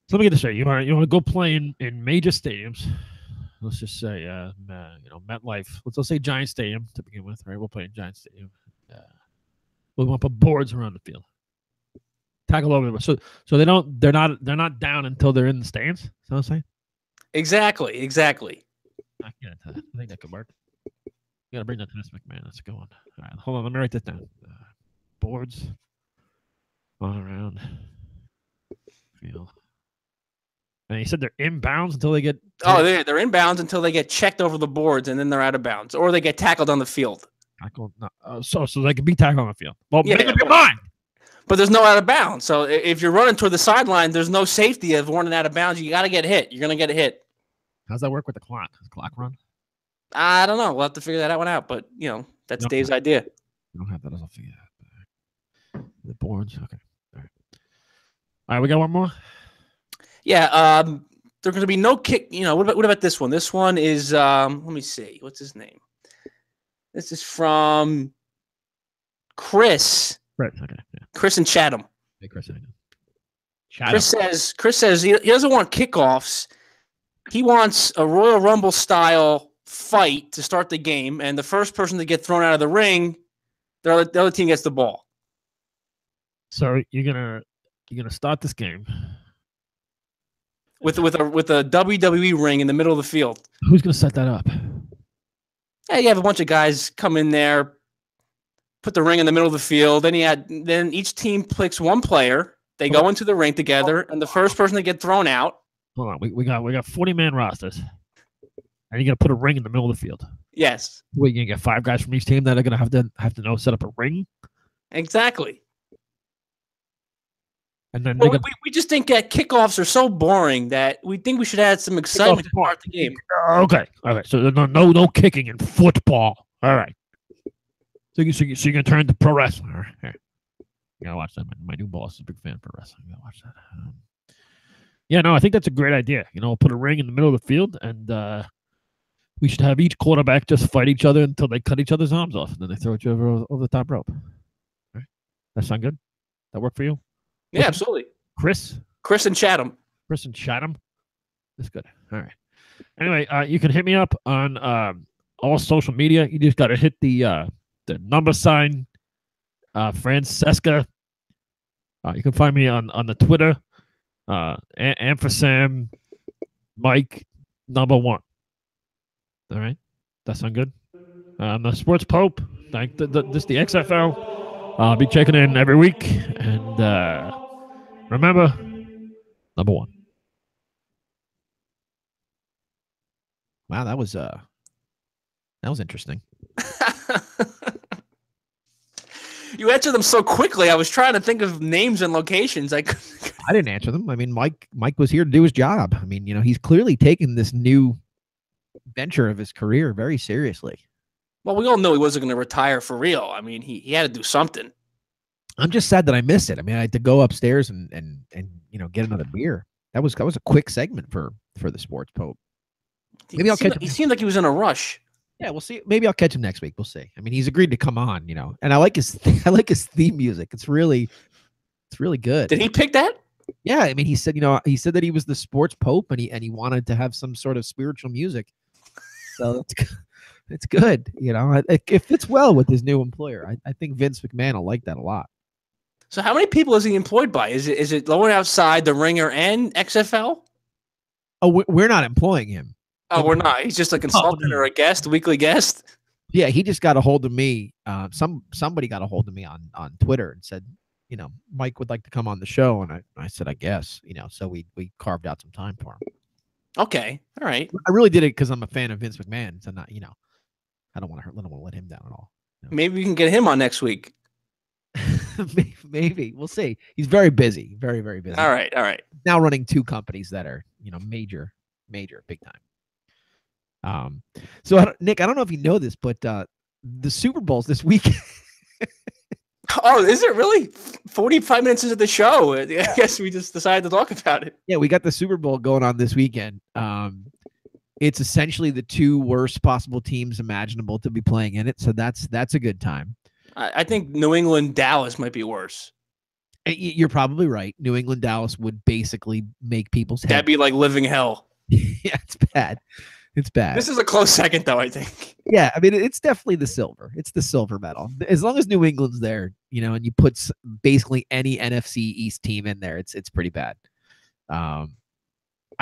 So let me get this straight. You want to go play in major stadiums? Let's just say, MetLife. Let's say Giant Stadium to begin with, right? We'll play in Giant Stadium. We want to put boards around the field. Tackle over the so they're not down until they're in the stands. Is that what I'm saying? Exactly. I think that could work. You gotta bring that to this McMahon. That's a good one. All right, hold on. Let me write this down. Boards all around field. And you said they're inbounds until they get. Oh, they're inbounds until they get checked over the boards, and then they're out of bounds, or they get tackled on the field. Tackled. So they can be tackled on the field. Well, Yeah, make up your mind. But there's no out of bounds. So if you're running toward the sideline, there's no safety of running out of bounds. You got to get hit. You're going to get hit. How's that work with the clock? Does the clock run? I don't know. We'll have to figure that one out. But, that's Dave's idea. We don't have that. I'll figure that out. The boards. Okay. All right, we got one more? Yeah. There's going to be no kick. What about this one? This one is, let me see. What's his name? This is from Chris. Right. Okay. Yeah. Chris in Chatham. Hey, Chris. Chris says he doesn't want kickoffs. He wants a Royal Rumble style fight to start the game, and the first person to get thrown out of the ring, the other team gets the ball. So you're gonna start this game with a WWE ring in the middle of the field. Who's gonna set that up? Yeah, you have a bunch of guys come in there, put the ring in the middle of the field. Then each team picks one player. They go into the ring together, and the first person to get thrown out. Hold on, we got 40-man rosters, and you're gonna put a ring in the middle of the field. Yes. Wait, you gonna get 5 guys from each team that are gonna have to know set up a ring? Exactly. And then we just think that kickoffs are so boring that we think we should add some excitement to start the game. Okay. So no kicking in football. All right. So you're gonna turn to pro wrestling. All right. Here. You gotta watch that. My new boss is a big fan of pro wrestling. You gotta watch that. Yeah, no, I think that's a great idea. We'll put a ring in the middle of the field, and we should have each quarterback just fight each other until they cut each other's arms off, and then they throw each other over the top rope. All right. That sound good? That work for you? Yeah, absolutely. Chris and Chatham. Chris and Chatham. That's good. All right. Anyway, you can hit me up on all social media. You just got to hit the number sign, Francesca. You can find me on the Twitter, Ampersand Mike #1. All right. That sound good? I'm the Sports Pope. This is the XFL. I'll be checking in every week. And remember, #1. Wow, that was interesting. You answered them so quickly. I was trying to think of names and locations. I didn't answer them. I mean, Mike was here to do his job. I mean, he's clearly taken this new venture of his career very seriously. Well, we all know he wasn't going to retire for real. I mean, he had to do something. I'm just sad that I missed it. I mean, I had to go upstairs and get another beer. That was a quick segment for the Sports Pope. Maybe I'll catch him. He seemed like he was in a rush. Yeah, we'll see. Maybe I'll catch him next week. We'll see. I mean, he's agreed to come on, and I like his theme music. It's really good. Did he pick that? Yeah, I mean, he said that he was the Sports Pope, and he wanted to have some sort of spiritual music. So it's good. It fits well with his new employer. I think Vince McMahon will like that a lot. So how many people is he employed by? Is it Lower Outside, The Ringer, and XFL? Oh, we're not employing him. Oh, we're not. He's just a consultant or a guest, weekly guest. Yeah, he just got a hold of me. Somebody got a hold of me on Twitter and said, Mike would like to come on the show, and I said, I guess, so we carved out some time for him. Okay, all right. I really did it because I'm a fan of Vince McMahon, so not, I don't want to let him down at all. Maybe we can get him on next week. Maybe we'll see. He's very busy, very, very busy. All right. Now running 2 companies that are, major, big time. So Nick, I don't know if you know this, but the Super Bowl's this week. Oh, is it really 45 minutes into the show? I guess we just decided to talk about it. Yeah, we got the Super Bowl going on this weekend. It's essentially the 2 worst possible teams imaginable to be playing in it. So that's a good time. I think New England, Dallas might be worse. You're probably right. New England, Dallas would basically make people's head. That'd be like living hell. Yeah, it's bad. It's bad. This is a close second, though, I think. Yeah, I mean, it's definitely the silver. It's the silver medal. As long as New England's there, and you put basically any NFC East team in there, it's pretty bad. I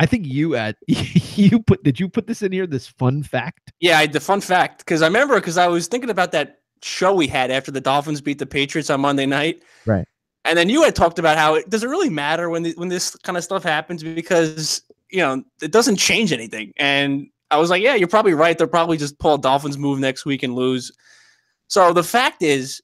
think did you put this in here? This fun fact? Yeah, the fun fact, because I was thinking about that show we had after the Dolphins beat the Patriots on Monday night. Right. And then you had talked about how does it really matter when this kind of stuff happens because it doesn't change anything. And I was like, yeah, you're probably right. They'll probably just pull a Dolphins move next week and lose. So the fact is,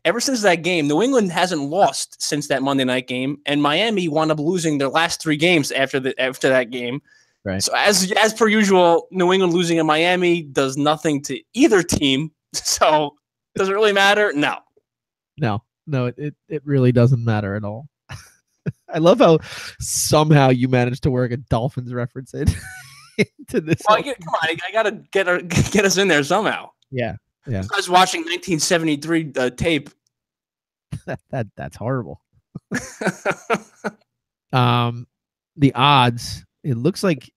ever since that game, New England hasn't lost since that Monday night game, and Miami wound up losing their last 3 games after that game. Right. So as per usual, New England losing in Miami does nothing to either team. So does it really matter? No. No, it really doesn't matter at all. I love how somehow you managed to work a Dolphins reference into this. Well, come on, I gotta get us in there somehow. Yeah. I was watching 1973 tape. That's horrible. The odds. It looks like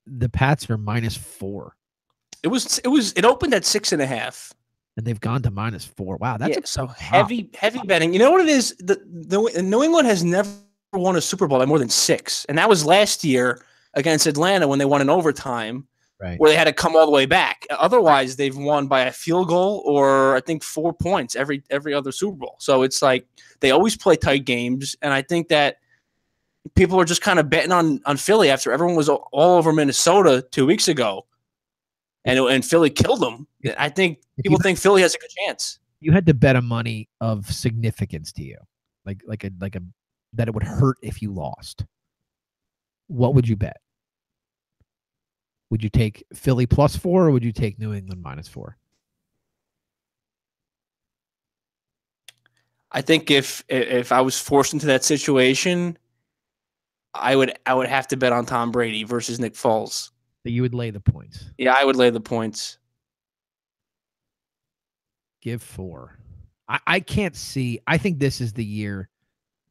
the Pats are -4. It opened at 6.5. And they've gone to -4. Wow, that's so heavy betting. You know what it is? The New England has never won a Super Bowl by more than 6, and that was last year against Atlanta when they won in overtime, right? Where they had to come all the way back. Otherwise, they've won by a field goal or I think 4 points every other Super Bowl. So it's like they always play tight games, and I think that people are just kind of betting on Philly after everyone was all over Minnesota 2 weeks ago. And Philly killed them. I think people think Philly has a good chance. You had to bet a money of significance to you, like a that it would hurt if you lost. What would you bet? Would you take Philly +4 or would you take New England -4? I think if I was forced into that situation, I would have to bet on Tom Brady versus Nick Foles. That you would lay the points. Yeah, I would lay the points. Give 4. I can't see. I think this is the year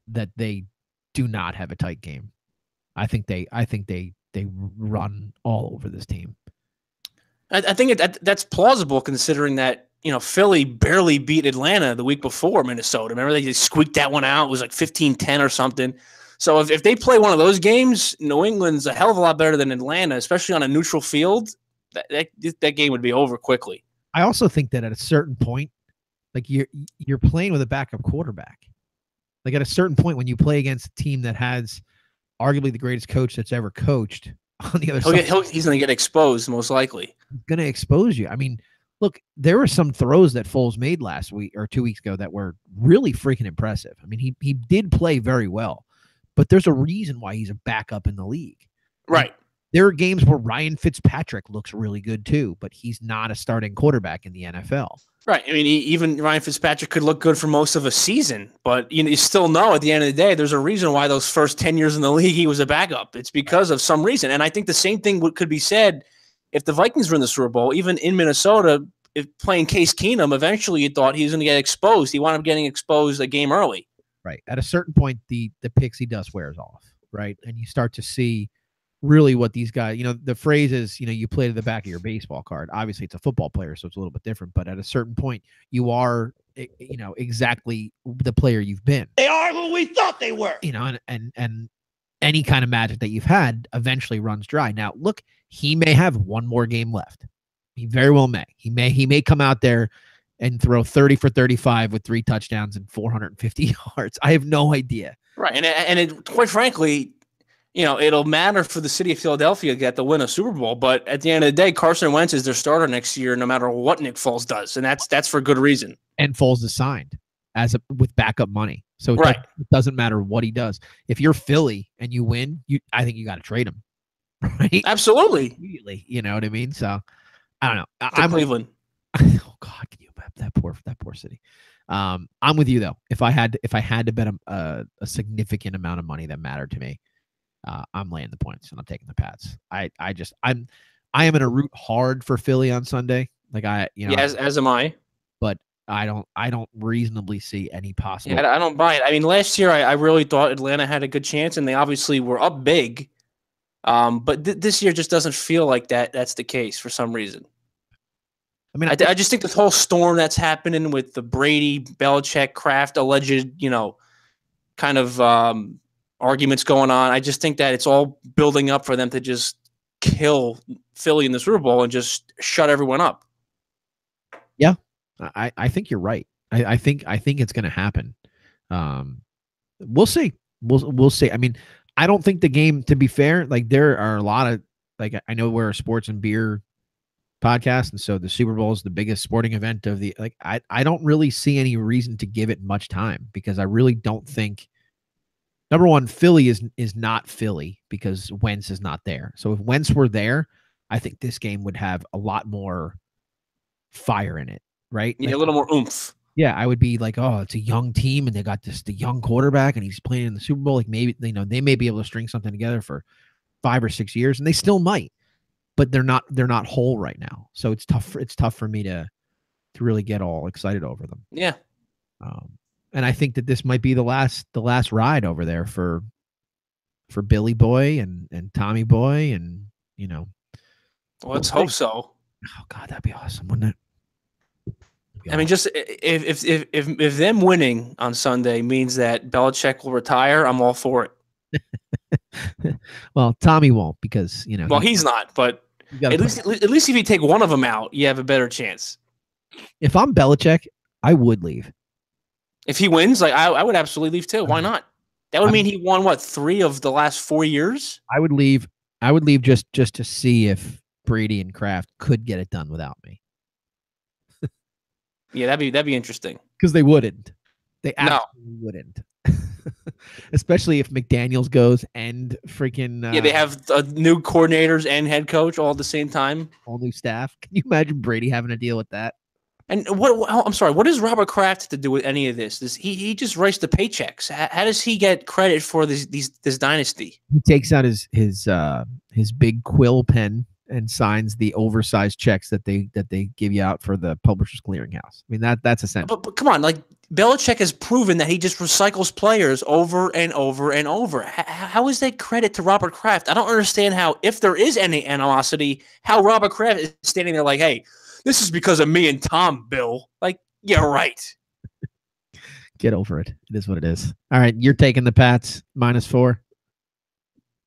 that they do not have a tight game. I think they run all over this team. I think that's plausible considering that Philly barely beat Atlanta the week before Minnesota. Remember they squeaked that one out. It was like 15-10 or something. So if they play one of those games, New England's a hell of a lot better than Atlanta, especially on a neutral field. That game would be over quickly. I also think that at a certain point, like you're playing with a backup quarterback. Like at a certain point, when you play against a team that has arguably the greatest coach that's ever coached on the other side, he's going to get exposed most likely. He's going to expose you. I mean, look, there were some throws that Foles made last week or 2 weeks ago that were really freaking impressive. I mean, he did play very well. But there's a reason why he's a backup in the league. Right. There are games where Ryan Fitzpatrick looks really good too, but he's not a starting quarterback in the NFL. Right. I mean, even Ryan Fitzpatrick could look good for most of a season, but you still know at the end of the day, there's a reason why those first 10 years in the league, he was a backup. It's because of some reason. And I think the same thing could be said if the Vikings were in the Super Bowl, even in Minnesota, if playing Case Keenum, eventually you thought he was going to get exposed. He wound up getting exposed a game early. Right. At a certain point, the pixie dust wears off, right? And you start to see really what these guys, the phrase is, you play to the back of your baseball card. Obviously, it's a football player, so it's a little bit different. But at a certain point, you are, exactly the player you've been. They are who we thought they were. And any kind of magic that you've had eventually runs dry. Now, look, he may have one more game left. He very well may. He may come out there and throw 30 for 35 with 3 touchdowns and 450 yards? I have no idea. Right. And it, quite frankly, it'll matter for the city of Philadelphia to get to win a Super Bowl. But at the end of the day, Carson Wentz is their starter next year, no matter what Nick Foles does. And that's for good reason. And Foles is signed with backup money. So Right. it doesn't matter what he does. If you're Philly and you win, I think you got to trade him. Right? Absolutely. Immediately. You know what I mean? So I don't know. I'm Cleveland. Oh God, can you imagine that poor city? I'm with you though. If I had to bet a significant amount of money that mattered to me, I'm laying the points and I'm taking the Pats. I am in a root hard for Philly on Sunday. Like as am I. But I don't reasonably see any possible. Yeah, I don't buy it. I mean, last year I really thought Atlanta had a good chance, and they obviously were up big. But this year just doesn't feel like that's the case for some reason. I mean, I just think this whole storm that's happening with the Brady, Belichick, Kraft alleged, kind of arguments going on. I just think that it's all building up for them to just kill Philly in the Super Bowl and just shut everyone up. Yeah, I think you're right. I think it's going to happen. We'll see. We'll see. I mean, I don't think the game, to be fair, like there are a lot of, like, I know we're a sports and beer podcast, and so the Super Bowl is the biggest sporting event of the, like, I don't really see any reason to give it much time, because I really don't think, number one, Philly is not Philly because Wentz is not there. So if Wentz were there, I think this game would have a lot more fire in it, right? Yeah, like, a little more oomph. Yeah, I would be like, oh, it's a young team and they got the young quarterback and he's playing in the Super Bowl. Like, maybe they may be able to string something together for 5 or 6 years, and they still might, but they're not whole right now. So it's tough for me to really get all excited over them. Yeah. And I think that this might be the last ride over there for Billy Boy and Tommy Boy, and Let's hope so. Oh God, that'd be awesome, wouldn't it? I mean, just if them winning on Sunday means that Belichick will retire, I'm all for it. Well, Tommy won't, because Well, he's not, but at least if you take one of them out, you have a better chance. If I'm Belichick, I would leave. If he wins, like I would absolutely leave too. Why not? That would mean he won 3 of the last 4 years. I would leave just to see if Brady and Kraft could get it done without me. Yeah, that'd be interesting. Because they wouldn't. They absolutely wouldn't. Especially if McDaniels goes and freaking yeah, they have new coordinators and head coach all at the same time. All new staff. Can you imagine Brady having to deal with that? And I'm sorry, what does Robert Kraft have to do with any of this? He just writes the paychecks. How does he get credit for this dynasty? He takes out his big quill pen and signs the oversized checks that they give you out for the Publishers Clearinghouse. I mean, that's essential. But come on, like, Belichick has proven that he just recycles players over and over and over. How is that credit to Robert Kraft? I don't understand how, if there is any animosity, how Robert Kraft is standing there like, hey, this is because of me and Tom, Bill. Like, yeah, right. Get over it. It is what it is. All right, you're taking the Pats -4?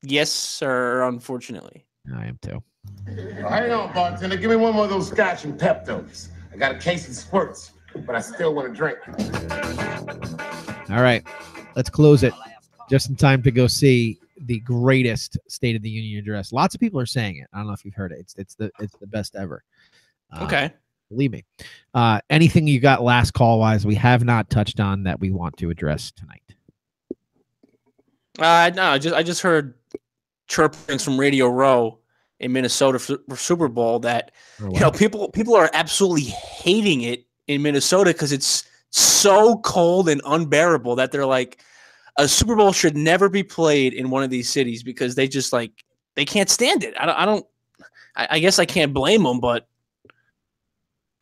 Yes, sir, unfortunately. I am too. Hang on, bartender. Give me one more of those scotch and Peptos. I got a case of squirts, but I still want to drink. All right, let's close it. Just in time to go see the greatest State of the Union address. Lots of people are saying it. I don't know if you've heard it. It's the best ever. Okay. Believe me. Anything you got last call wise we have not touched on that we want to address tonight? No, I just heard chirpings from Radio Row in Minnesota for Super Bowl that people are absolutely hating it in Minnesota because it's so cold and unbearable that they're like, a Super Bowl should never be played in one of these cities because they just they can't stand it. I guess I can't blame them, but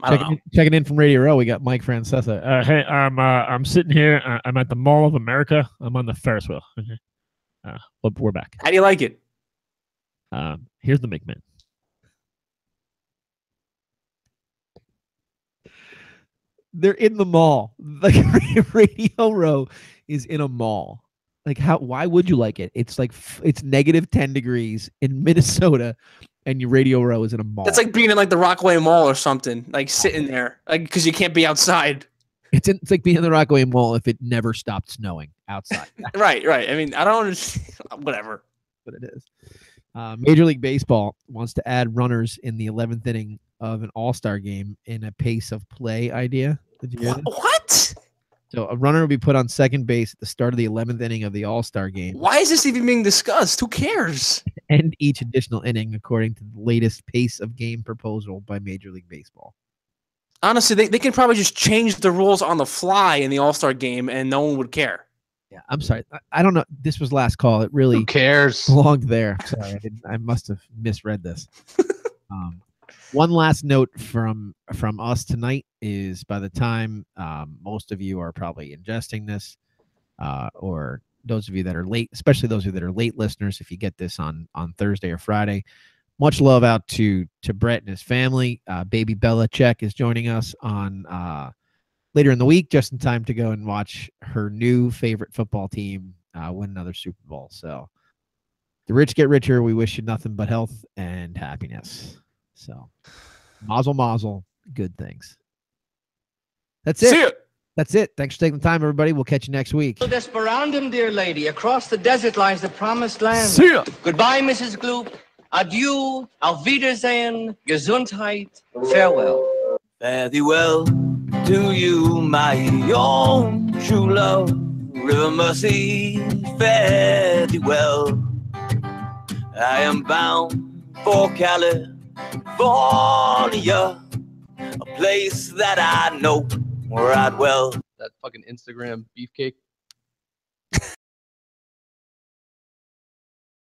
I don't know. Checking in from Radio Row, we got Mike Francesa. Hey, I'm sitting here. I'm at the Mall of America. I'm on the Ferris wheel. But we're back. How do you like it? Here's the McMahon. They're in the mall. Like, Radio Row is in a mall. Like, why would you like it? It's like it's -10 degrees in Minnesota, and your Radio Row is in a mall. It's like being in like the Rockaway Mall or something, like sitting there, like because you can't be outside. It's like being in the Rockaway Mall if it never stopped snowing outside. Right. I mean, I don't understand. Whatever. But it is. Major League Baseball wants to add runners in the 11th inning of an All-Star game in a pace of play idea. Did you hear that? What? So a runner will be put on second base at the start of the 11th inning of the All-Star game. Why is this even being discussed? Who cares? And each additional inning, according to the latest pace of game proposal by Major League Baseball. Honestly, they can probably just change the rules on the fly in the All-Star game and no one would care. Yeah, I'm sorry. I don't know. This was last call. It really Who cares? belonged there. Sorry, I must have misread this. One last note from us tonight is by the time most of you are probably ingesting this, or those of you that are late, especially those of you that are late listeners, if you get this on Thursday or Friday, much love out to Brett and his family. Baby Bella Check is joining us on later in the week, just in time to go and watch her new favorite football team win another Super Bowl. So the rich get richer. We wish you nothing but health and happiness. So mazel mazel, good things. That's it. See ya. That's it. Thanks for taking the time, everybody. We'll catch you next week. Desperandum, dear lady. Across the desert lies the promised land. See ya. Goodbye, Mrs. Gloop. Adieu. Auf Wiedersehen. Gesundheit. Farewell. Fare thee well to you, my own true love. River Mercy, fare thee well. I am bound for California, a place that I know right well. That fucking Instagram beefcake